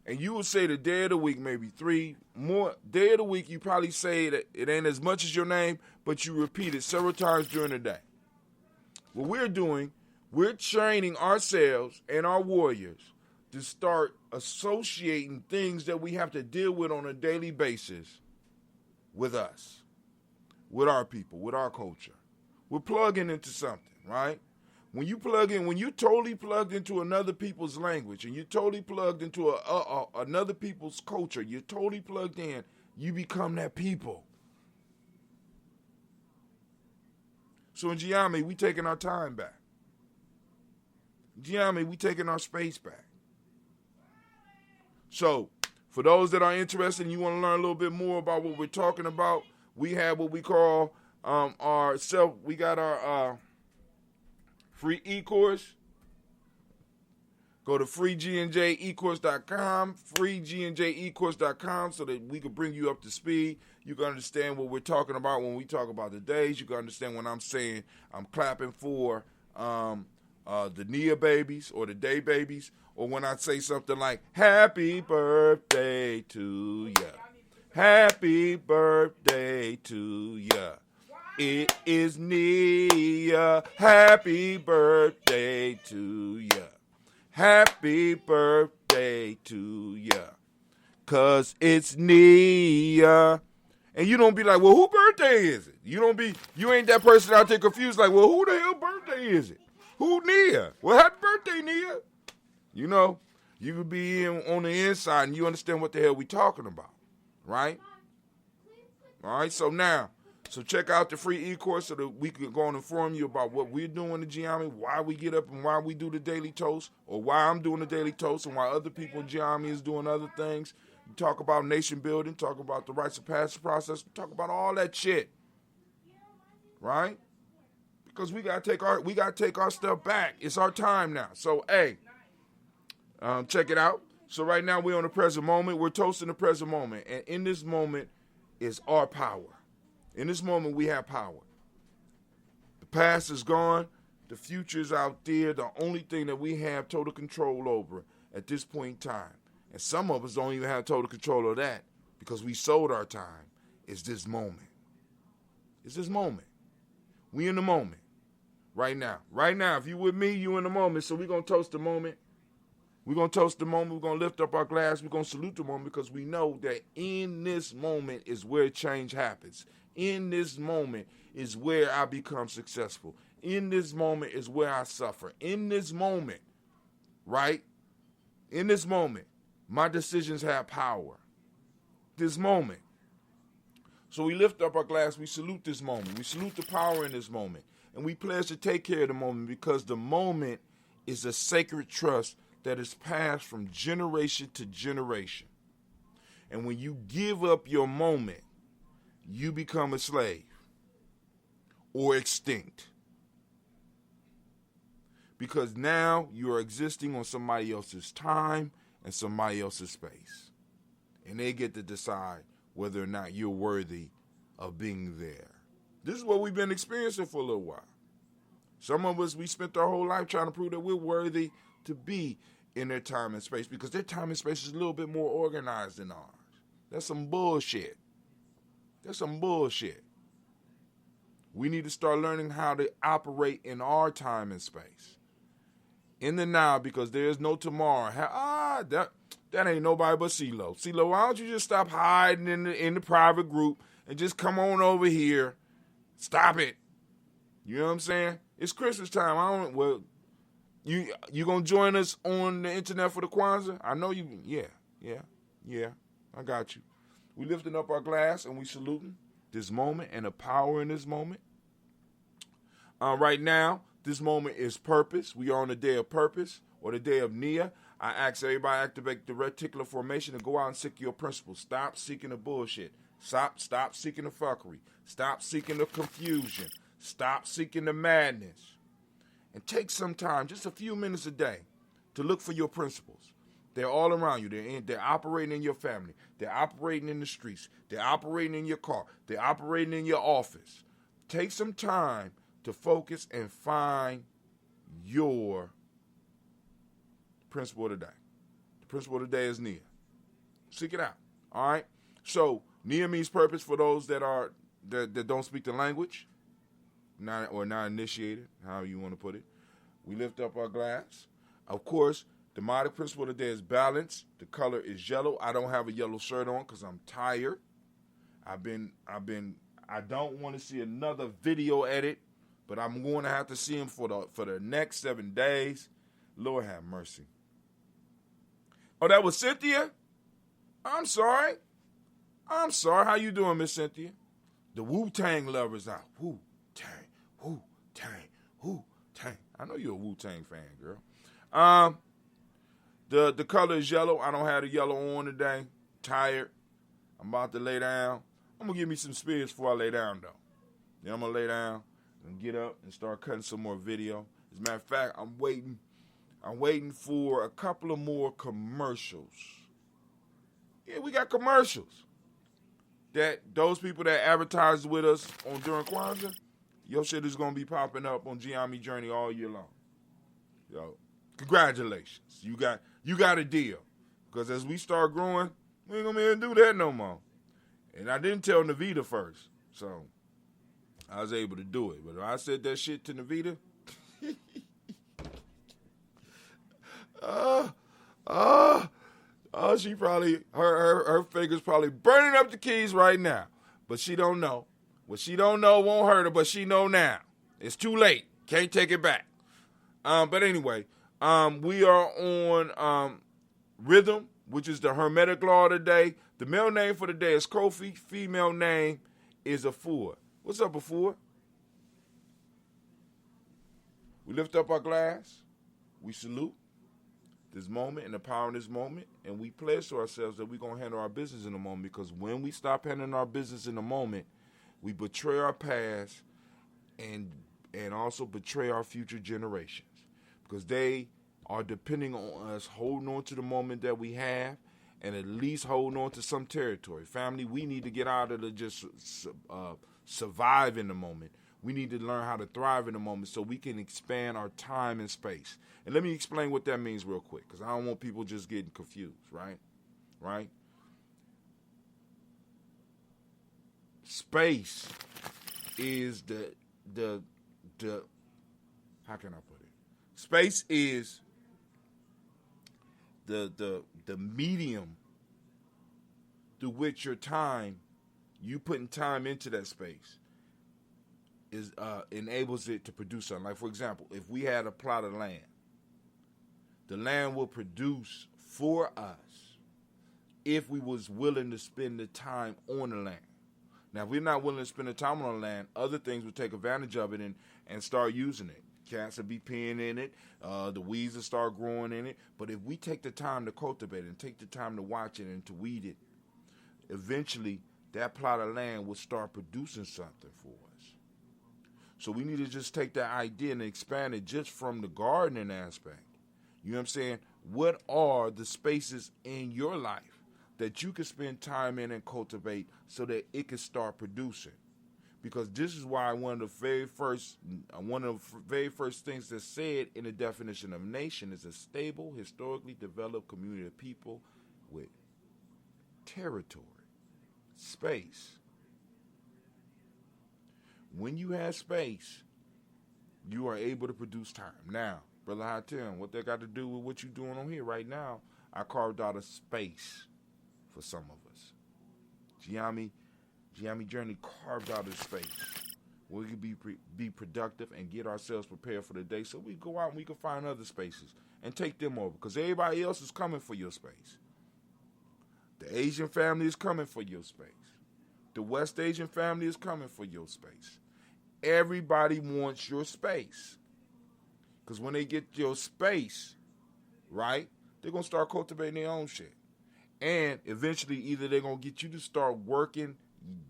S6: and you will say the day of the week, maybe 3 more. Day of the week, you probably say that it ain't as much as your name, but you repeat it several times during the day. What we're doing, we're training ourselves and our warriors to start associating things that we have to deal with on a daily basis with us, with our people, with our culture. We're plugging into something, right? When you plug in, when you totally plugged into another people's language and you're totally plugged into another people's culture, you're totally plugged in, you become that people. So in Gye-Nyame, we taking our time back. In Gye-Nyame, we taking our space back. So for those that are interested and you want to learn a little bit more about what we're talking about, we have what we call our free e-course. Go to freegnjecourse.com, freegnjecourse.com, so that we can bring you up to speed. You can understand what we're talking about when we talk about the days. You can understand when I'm saying I'm clapping for the Nia babies or the day babies, or when I say something like, happy birthday to ya. Happy birthday to ya. It is Nia. Happy birthday to ya. Happy birthday to ya. 'Cause it's Nia. And you don't be like, well, who birthday is it? You ain't that person out there confused like, well, who the hell birthday is it? Who Nia? Well, happy birthday, Nia. You know, you could be on the inside and you understand what the hell we talking about, right? All right, so check out the free e-course so that we can go and inform you about what we're doing in Gye-Nyame, why we get up and why we do the daily toast, or why I'm doing the daily toast and why other people in Gye-Nyame is doing other things. We talk about nation building, talk about the rites of passage process, we talk about all that shit, right? Because we gotta take our stuff back. It's our time now. So hey, check it out. So right now we're on the present moment. We're toasting the present moment, and in this moment is our power. In this moment, we have power. The past is gone. The future is out there. The only thing that we have total control over at this point in time, and some of us don't even have total control of that because we sold our time, is this moment. It's this moment. We in the moment right now. Right now, if you with me, you in the moment. So we're going to toast the moment. We're going to toast the moment. We're going to lift up our glass. We're going to salute the moment because we know that in this moment is where change happens. In this moment is where I become successful. In this moment is where I suffer. In this moment, right? In this moment, my decisions have power. This moment. So we lift up our glass, we salute this moment, we salute the power in this moment, and we pledge to take care of the moment because the moment is a sacred trust that is passed from generation to generation. And when you give up your moment, you become a slave or extinct. Because now you are existing on somebody else's time and somebody else's space. And they get to decide whether or not you're worthy of being there. This is what we've been experiencing for a little while. Some of us, we spent our whole life trying to prove that we're worthy to be in their time and space because their time and space is a little bit more organized than ours. That's some bullshit. That's some bullshit. We need to start learning how to operate in our time and space. In the now, because there is no tomorrow. That ain't nobody but CeeLo. CeeLo, why don't you just stop hiding in the private group and just come on over here? Stop it. You know what I'm saying? It's Christmas time. You gonna join us on the internet for the Kwanzaa? I know you. Yeah. I got you. We lifting up our glass and we saluting this moment and the power in this moment. Right now, this moment is purpose. We are on the day of purpose or the day of Nia. I ask everybody to activate the reticular formation and go out and seek your principles. Stop seeking the bullshit. Stop seeking the fuckery. Stop seeking the confusion. Stop seeking the madness. And take some time, just a few minutes a day, to look for your principles. They're all around you. They're operating in your family. They're operating in the streets. They're operating in your car. They're operating in your office. Take some time to focus and find your principle of the day. The principle of the day is Nia. Seek it out. All right? So, Nia means purpose for those that don't speak the language, not initiated, however you want to put it. We lift up our glass. Of course, the modic principle of the day is balance. The color is yellow. I don't have a yellow shirt on because I'm tired. I don't want to see another video edit, but I'm going to have to see him for the next 7 days. Lord have mercy. Oh, that was Cynthia? I'm sorry. How you doing, Miss Cynthia? The Wu-Tang lovers out. Wu-Tang, Wu-Tang, Wu-Tang. I know you're a Wu-Tang fan, girl. The color is yellow. I don't have the yellow on today. Tired. I'm about to lay down. I'm going to give me some spirits before I lay down, though. Then I'm going to lay down and get up and start cutting some more video. As a matter of fact, I'm waiting for a couple of more commercials. Yeah, we got commercials. That those people that advertise with us during Kwanzaa, your shit is going to be popping up on Gye-Nyame Journey all year long. Yo, congratulations. You got a deal. Because as we start growing, we ain't going to be able to do that no more. And I didn't tell Navita first, so I was able to do it. But if I said that shit to Navita, she probably, her fingers probably burning up the keys right now. But she don't know. What she don't know won't hurt her, but she know now. It's too late. Can't take it back. But anyway, we are on Rhythm, which is the Hermetic law of the day. The male name for the day is Kofi. Female name is Afua. What's up, Afua? We lift up our glass. We salute this moment and the power in this moment, and we pledge to ourselves that we're going to handle our business in a moment, because when we stop handling our business in a moment, we betray our past and also betray our future generations, because they are depending on us holding on to the moment that we have and at least holding on to some territory. Family, we need to get out of the just survive in the moment. We need to learn how to thrive in the moment so we can expand our time and space. And let me explain what that means real quick, because I don't want people just getting confused, right? Right? Space is the how can I put it? Space is the medium through which your time, you putting time into that space, is enables it to produce something. Like, for example, if we had a plot of land, the land will produce for us if we was willing to spend the time on the land. Now, if we're not willing to spend the time on the land, other things will take advantage of it and start using it. Cats will be peeing in it. The weeds will start growing in it. But if we take the time to cultivate it and take the time to watch it and to weed it, eventually that plot of land will start producing something for us. So we need to just take that idea and expand it just from the gardening aspect. You know what I'm saying? What are the spaces in your life that you can spend time in and cultivate so that it can start producing? Because this is why one of the very first things that's said in the definition of nation is a stable, historically developed community of people with territory, space. When you have space, you are able to produce time. Now, Brother Hatem, what that got to do with what you're doing on here right now? I carved out a space for some of us. Gye-Nyame Journey carved out a space where we can be productive and get ourselves prepared for the day, so we go out and we can find other spaces and take them over, because everybody else is coming for your space. The Asian family is coming for your space. The West Asian family is coming for your space. Everybody wants your space, because when they get your space, right, they're going to start cultivating their own shit. And eventually either they're going to get you to start working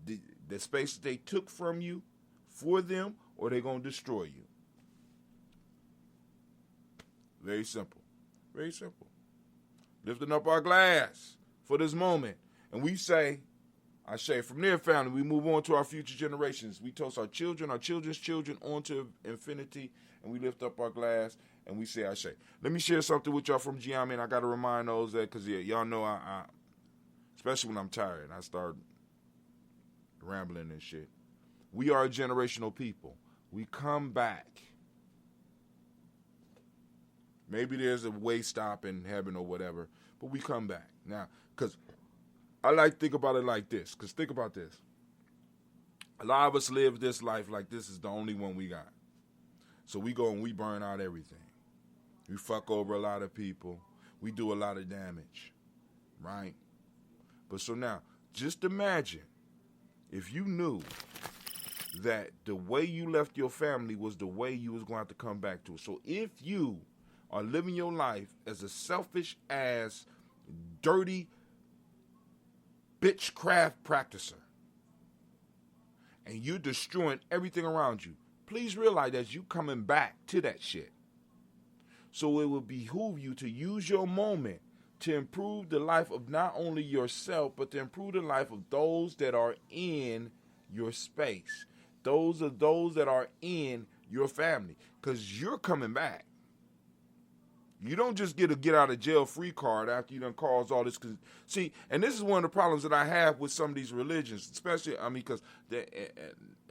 S6: the space that they took from you for them, or they're going to destroy you. Very simple. Very simple. Lifting up our glass for this moment. And we say, I say, from their family, we move on to our future generations. We toast our children, our children's children, on to infinity, and we lift up our glass, and we say, I say. Let me share something with y'all from Gye-Nyame, and I got to remind those that, because y'all know, I especially when I'm tired, I start rambling and shit. We are a generational people. We come back. Maybe there's a way stop in heaven or whatever, but we come back. Now, because I like to think about it like this, because think about this. A lot of us live this life like this is the only one we got. So we go and we burn out everything. We fuck over a lot of people. We do a lot of damage, right? But so now, just imagine if you knew that the way you left your family was the way you was going to have to come back to it. So if you are living your life as a selfish ass, dirty bitchcraft practicer, and you're destroying everything around you, please realize that you coming back to that shit. So it would behoove you to use your moment to improve the life of not only yourself, but to improve the life of those that are in your space. Those are those that are in your family, because you're coming back. You don't just get a get out of jail free card after you done caused all this. See, and this is one of the problems that I have with some of these religions, especially, because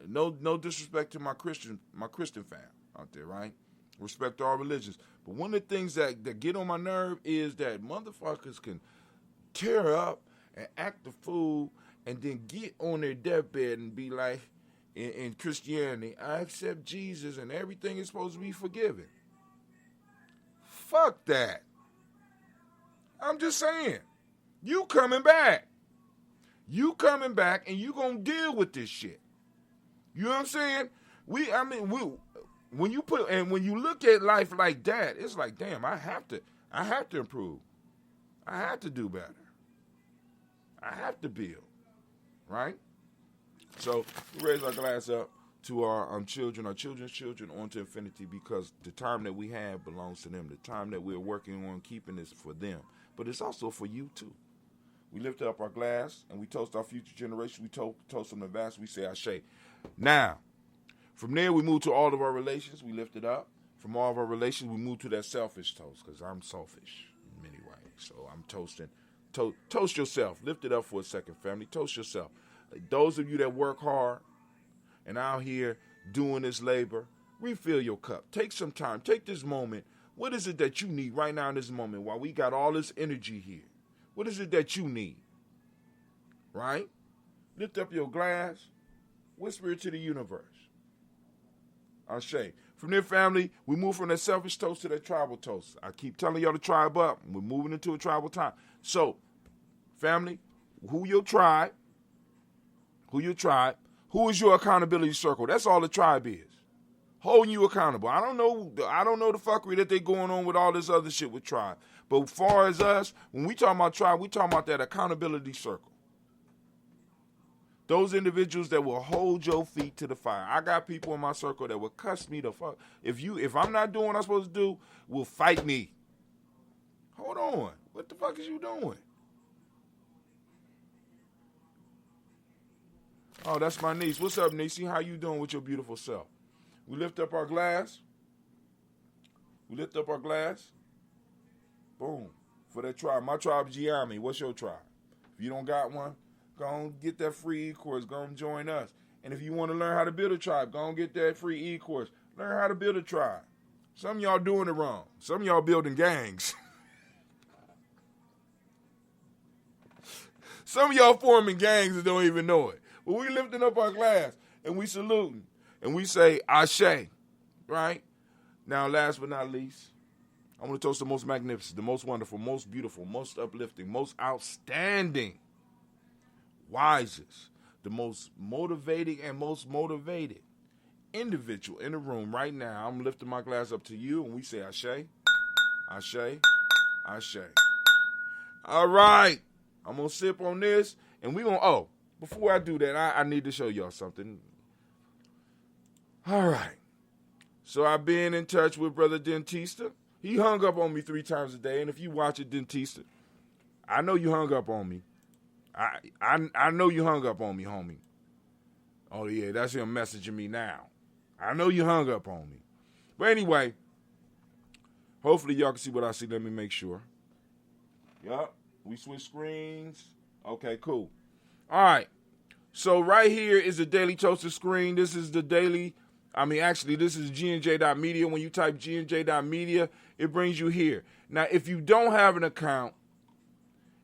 S6: no disrespect to my Christian fam out there, right? Respect all religions. But one of the things that get on my nerve is that motherfuckers can tear up and act a fool and then get on their deathbed and be like, in Christianity, I accept Jesus and everything is supposed to be forgiven. Fuck that. I'm just saying. You coming back. You coming back and you gonna deal with this shit. You know what I'm saying? When you look at life like that, it's like, damn, I have to improve. I have to do better. I have to build. Right? So we raise our glass up to our children, our children's children, on to infinity, because the time that we have belongs to them. The time that we're working on keeping is for them. But it's also for you, too. We lift up our glass, and we toast our future generation. We toast them the vast. We say, Ashe. Now, from there, we move to all of our relations. We lift it up. From all of our relations, we move to that selfish toast, because I'm selfish in many ways. So I'm toasting. Toast yourself. Lift it up for a second, family. Toast yourself. Those of you that work hard and out here doing this labor, refill your cup. Take some time. Take this moment. What is it that you need right now in this moment while we got all this energy here? What is it that you need? Right? Lift up your glass. Whisper it to the universe. Ashe. From their family, we move from that selfish toast to that tribal toast. I keep telling y'all to tribe up. We're moving into a tribal time. So, family, who your tribe? who your tribe, who is your accountability circle. That's all the tribe is. Holding you accountable. I don't know the fuckery that they going on with all this other shit with tribe. But as far as us, when we talking about tribe, we talking about that accountability circle. Those individuals that will hold your feet to the fire. I got people in my circle that will cuss me the fuck. If I'm not doing what I'm supposed to do, will fight me. Hold on. What the fuck is you doing? Oh, that's my niece. What's up, niece? How you doing with your beautiful self? We lift up our glass. We lift up our glass. Boom. For that tribe. My tribe is Gye-Nyame. What's your tribe? If you don't got one, go on get that free e-course. Go and join us. And if you want to learn how to build a tribe, go and get that free e-course. Learn how to build a tribe. Some of y'all doing it wrong. Some of y'all building gangs. Some of y'all forming gangs and don't even know it. But we lifting up our glass and we saluting and we say Ashe, right? Now, last but not least, I want to toast the most magnificent, the most wonderful, most beautiful, most uplifting, most outstanding, wisest, the most motivating and most motivated individual in the room right now. I'm lifting my glass up to you and we say Ashe, Ashe, Ashe. All right. I'm going to sip on this, and we going to, before I do that, I need to show y'all something. All right. So I've been in touch with Brother Dentista. He hung up on me 3 times a day, and if you watch it, Dentista, I know you hung up on me. I know you hung up on me, homie. Oh, yeah, that's him messaging me now. I know you hung up on me. But anyway, hopefully y'all can see what I see. Let me make sure. Yup. We switch screens. Okay, cool. All right. So right here is the Daily Toaster screen. This is the daily, this is Gye-Nyame.media. When you type Gye-Nyame.media, it brings you here. Now, if you don't have an account,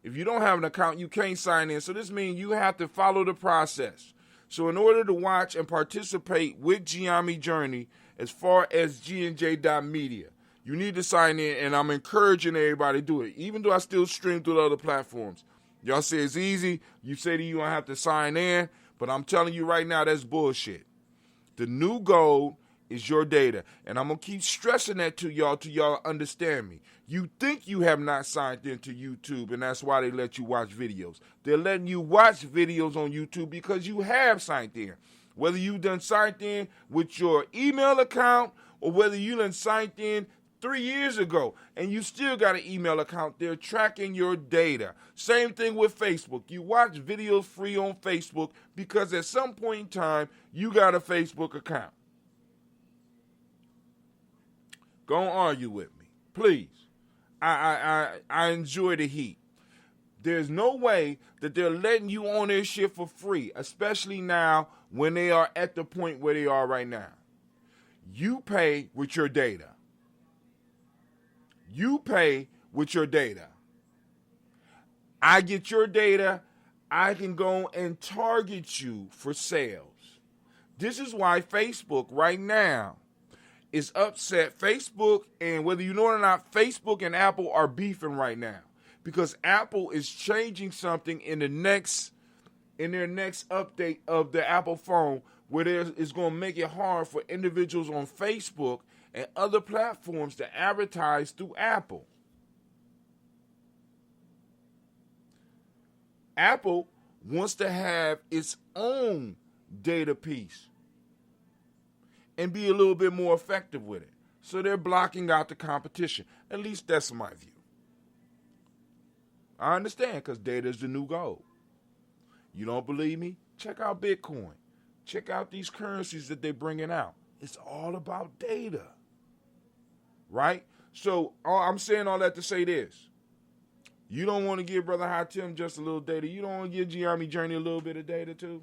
S6: you can't sign in. So this means you have to follow the process. So in order to watch and participate with Gye-Nyame Journey as far as Gye-Nyame.media, you need to sign in, and I'm encouraging everybody to do it, even though I still stream through the other platforms. Y'all say it's easy. You say that you don't have to sign in, but I'm telling you right now, that's bullshit. The new goal is your data, and I'm going to keep stressing that to y'all till y'all understand me. You think you have not signed into YouTube, and that's why they let you watch videos. They're letting you watch videos on YouTube because you have signed in. Whether you done signed in with your email account or whether you done signed in 3 years ago, and you still got an email account, they're tracking your data. Same thing with Facebook. You watch videos free on Facebook because at some point in time, you got a Facebook account. Go and argue with me, please. I enjoy the heat. There's no way that they're letting you on their shit for free, especially now when they are at the point where they are right now. You pay with your data. You pay with your data. I get your data. I can go and target you for sales. This is why Facebook right now is upset. Facebook, and whether you know it or not, Facebook and Apple are beefing right now because Apple is changing something in their next update of the Apple phone where it's going to make it hard for individuals on Facebook and other platforms to advertise through Apple. Apple wants to have its own data piece and be a little bit more effective with it. So they're blocking out the competition. At least that's my view. I understand because data is the new gold. You don't believe me? Check out Bitcoin. Check out these currencies that they're bringing out. It's all about data. Right? So I'm saying all that to say this. You don't want to give Brother Hatim just a little data. You don't want to give Gye-Nyame Journey a little bit of data too.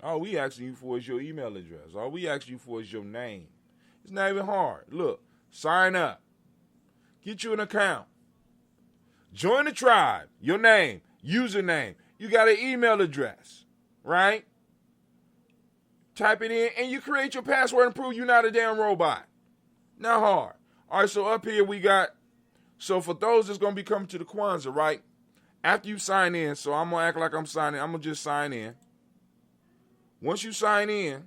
S6: All we asking you for is your email address. All we asking you for is your name. It's not even hard. Look, sign up. Get you an account. Join the tribe. Your name, username. You got an email address, right? Type it in, and you create your password and prove you're not a damn robot. Not hard. All right, so up here we got, so for those that's going to be coming to the Kwanzaa, right? After you sign in, so I'm going to act like I'm signing. I'm going to just sign in. Once you sign in,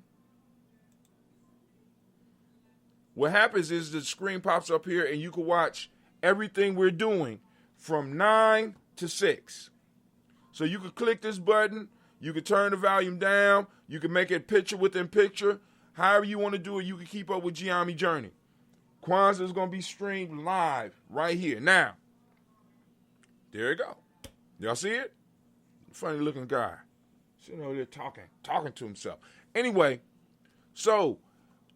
S6: what happens is the screen pops up here and you can watch everything we're doing from 9 to 6. So you can click this button. You can turn the volume down. You can make it picture within picture. However you want to do it, you can keep up with Gye-Nyame Journey. Kwanzaa is going to be streamed live right here. Now, there you go. Y'all see it? Funny looking guy. Sitting over there talking to himself. Anyway, so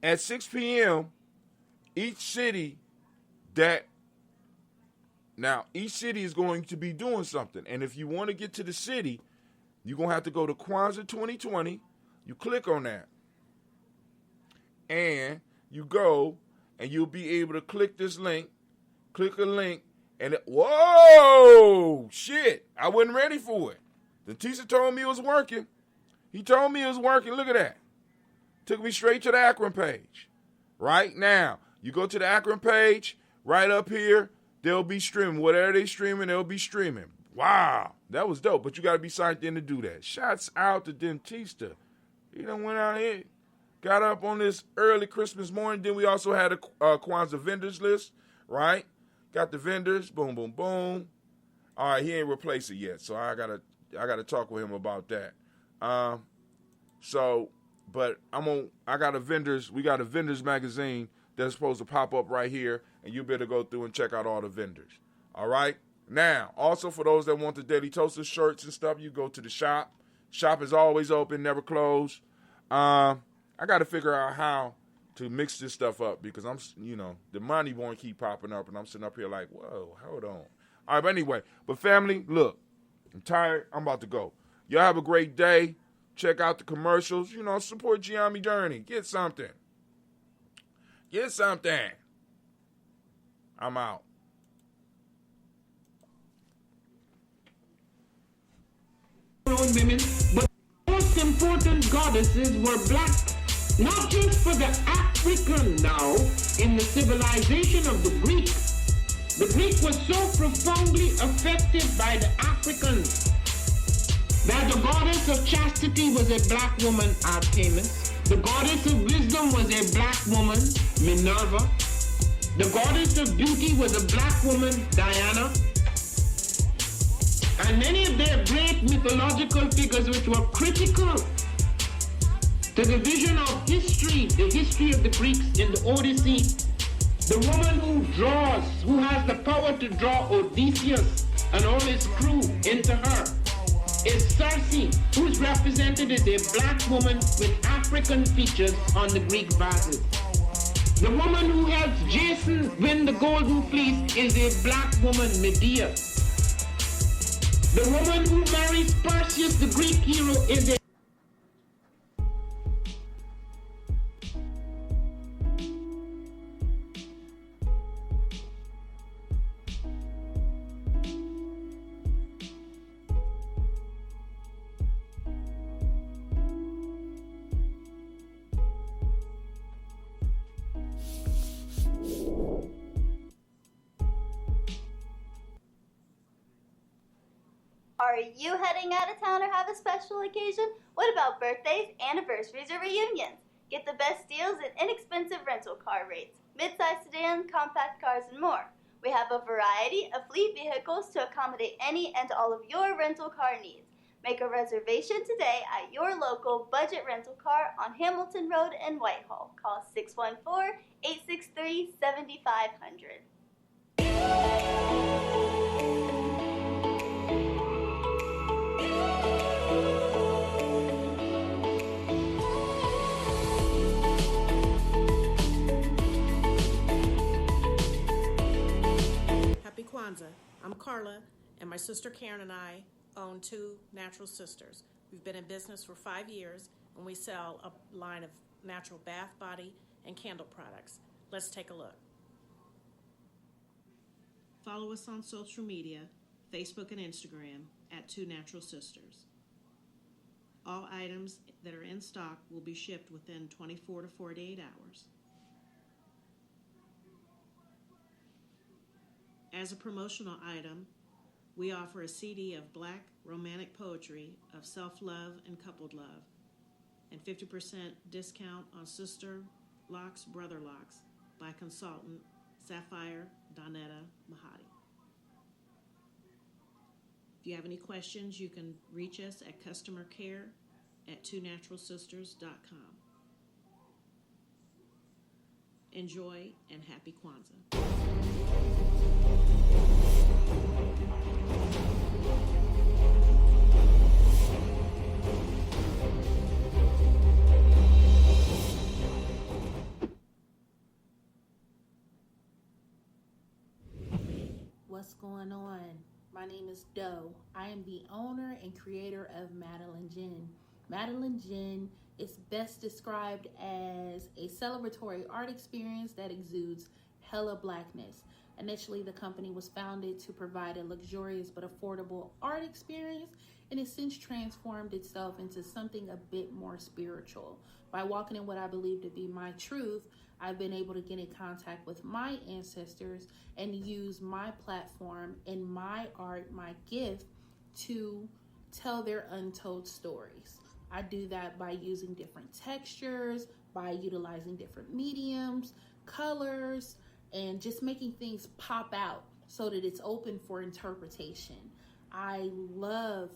S6: at 6 p.m., each city is going to be doing something. And if you want to get to the city, you're going to have to go to Kwanzaa 2020. You click on that. And you go, and you'll be able to click this link. Click a link. And whoa, shit. I wasn't ready for it. The teacher told me it was working. He told me it was working. Look at that. Took me straight to the Akron page. Right now, you go to the Akron page, right up here, they'll be streaming. Whatever they streaming, they'll be streaming. Wow, that was dope. But you got to be signed in to do that. Shouts out to Dentista. He done went out here, got up on this early Christmas morning. Then we also had a Kwanzaa vendors list, right? Got the vendors, boom, boom, boom. All right, he ain't replaced it yet, so I gotta talk with him about that. But we got a vendors magazine that's supposed to pop up right here, and you better go through and check out all the vendors. All right? Now, also for those that want the Daily Toaster shirts and stuff, you go to the shop. Shop is always open, never closed. I got to figure out how to mix this stuff up because the money won't keep popping up, and I'm sitting up here like, whoa, hold on. All right, but anyway, family, look, I'm tired. I'm about to go. Y'all have a great day. Check out the commercials. Support Gye-Nyame Journey. Get something. I'm out.
S2: Women, but most important goddesses were black, not just for the African now in the civilization of the Greek. The Greek was so profoundly affected by the Africans that the goddess of chastity was a black woman, Artemis. The goddess of wisdom was a black woman, Minerva. The goddess of beauty was a black woman, Diana. And many of their great mythological figures which were critical to the vision of history, the history of the Greeks in the Odyssey. The woman who has the power to draw Odysseus and all his crew into her is Circe, who's represented as a black woman with African features on the Greek vases. The woman who helps Jason win the Golden Fleece is a black woman, Medea. The woman who marries Perseus, the Greek hero, is a
S3: Are you heading out of town or have a special occasion? What about birthdays, anniversaries, or reunions? Get the best deals and inexpensive rental car rates, midsize sedans, compact cars, and more. We have a variety of fleet vehicles to accommodate any and all of your rental car needs. Make a reservation today at your local budget rental car on Hamilton Road in Whitehall. Call 614-863-7500.
S4: Happy Kwanzaa. I'm Carla, and my sister Karen and I own Two Natural Sisters. We've been in business for 5 years, and we sell a line of natural bath, body, and candle products. Let's take a look. Follow us on social media, Facebook and Instagram, at Two Natural Sisters. All items that are in stock will be shipped within 24 to 48 hours. As a promotional item, We offer a CD of Black romantic poetry of self-love and coupled love, and 50% discount on Sister Locks, Brother Locks by consultant Sapphire Donetta Mahadi. If you have any questions, you can reach us at customer care at twonaturalsisters.com. Enjoy and happy Kwanzaa.
S5: What's going on? My name is Doe. I am the owner and creator of Madeline Gin. Madeline Gin is best described as a celebratory art experience that exudes hella blackness. Initially, the company was founded to provide a luxurious but affordable art experience, and it's since transformed itself into something a bit more spiritual. By walking in what I believe to be my truth, I've been able to get in contact with my ancestors and use my platform and my art, my gift, to tell their untold stories. I do that by using different textures, by utilizing different mediums, colors, and just making things pop out so that it's open for interpretation. I love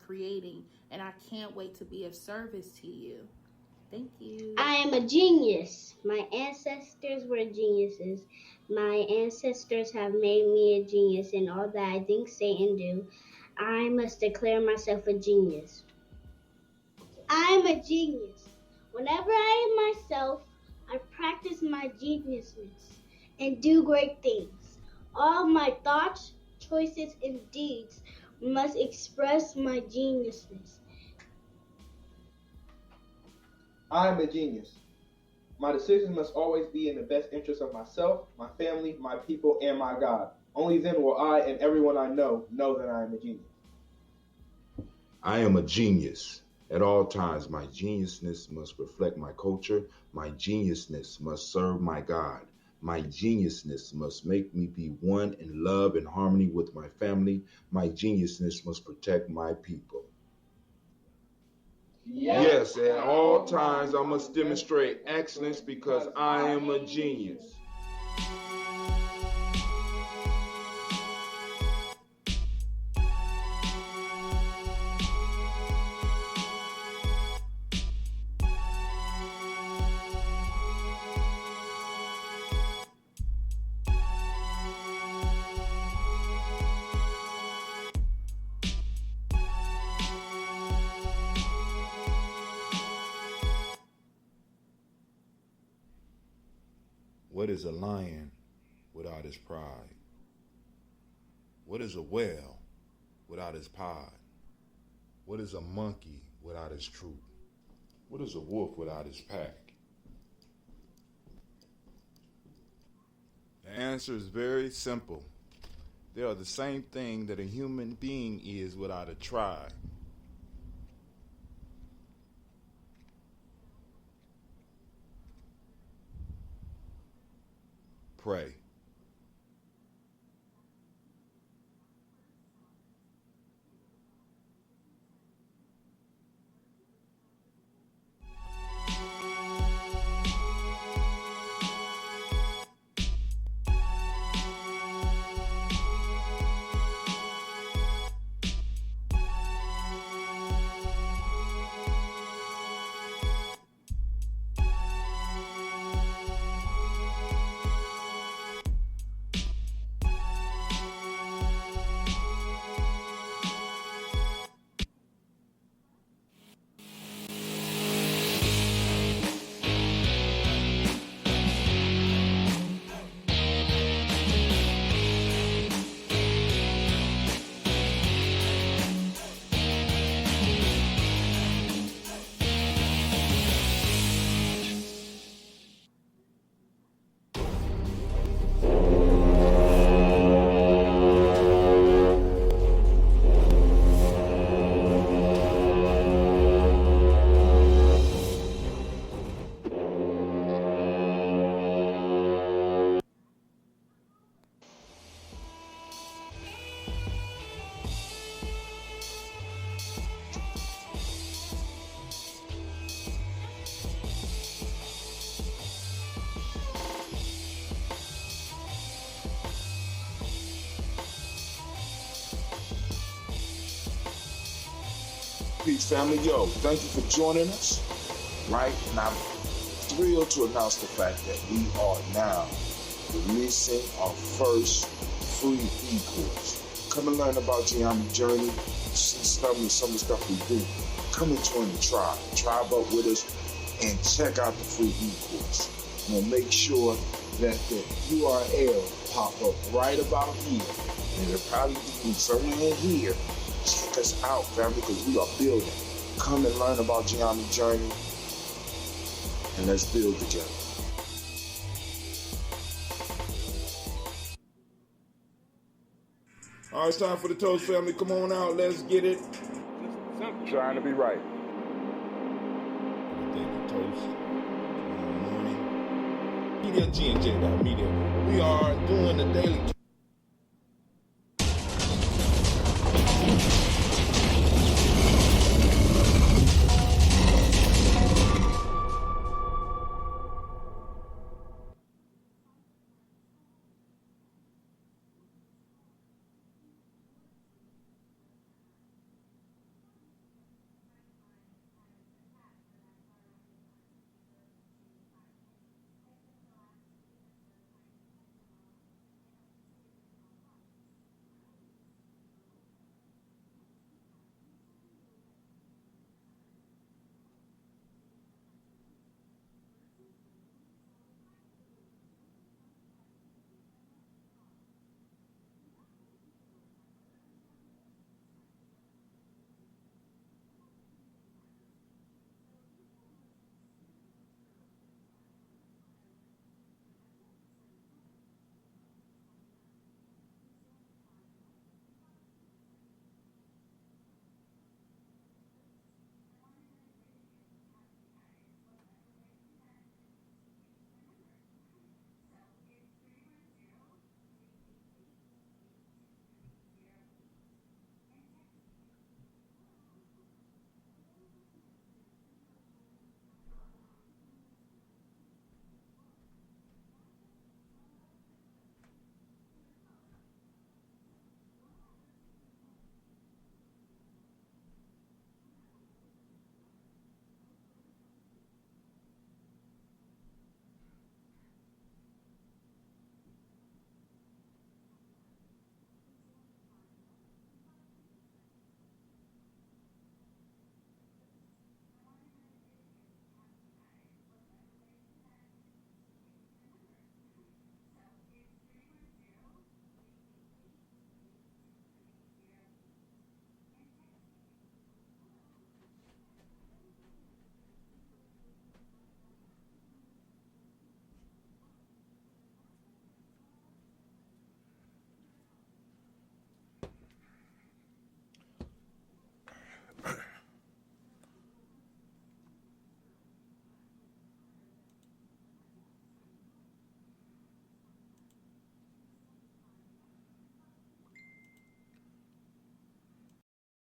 S5: creating, and I can't wait to be of service to you. Thank you.
S7: I am a genius. My ancestors were geniuses. My ancestors have made me a genius in all that I think, say, and do. I must declare myself a genius. I am a genius. Whenever I am myself, I practice my geniusness and do great things. All my thoughts, choices, and deeds must express my geniusness.
S8: I am a genius. My decisions must always be in the best interest of myself, my family, my people, and my God. Only then will I and everyone I know that I am a genius.
S6: I am a genius. At all times, my geniusness must reflect my culture. My geniusness must serve my God. My geniusness must make me be one in love and harmony with my family. My geniusness must protect my people. Yes, at all times I must demonstrate excellence because I am a genius. What is a lion without his pride? What is a whale without his pod? What is a monkey without his troop? What is a wolf without his pack? The answer is very simple. They are the same thing that a human being is without a tribe. Pray.
S9: Peace, family. Yo, thank you for joining us. Right? And I'm thrilled to announce the fact that we are now releasing our first free e-course. Come and learn about Gye-Nyame journey, see some of the stuff we do. Come and join the tribe. Tribe up with us and check out the free e-course. We'll make sure that the URL pop up right about here. And it'll probably be somewhere in here. Check us out, family, because we are building. Come and learn about Gye-Nyame journey, and let's build together. All right, it's time for the toast, family. Come on out. Let's get it.
S10: Simple. Trying to be right.
S6: Daily toast. Tomorrow morning. Media, G&J.media. We are doing the daily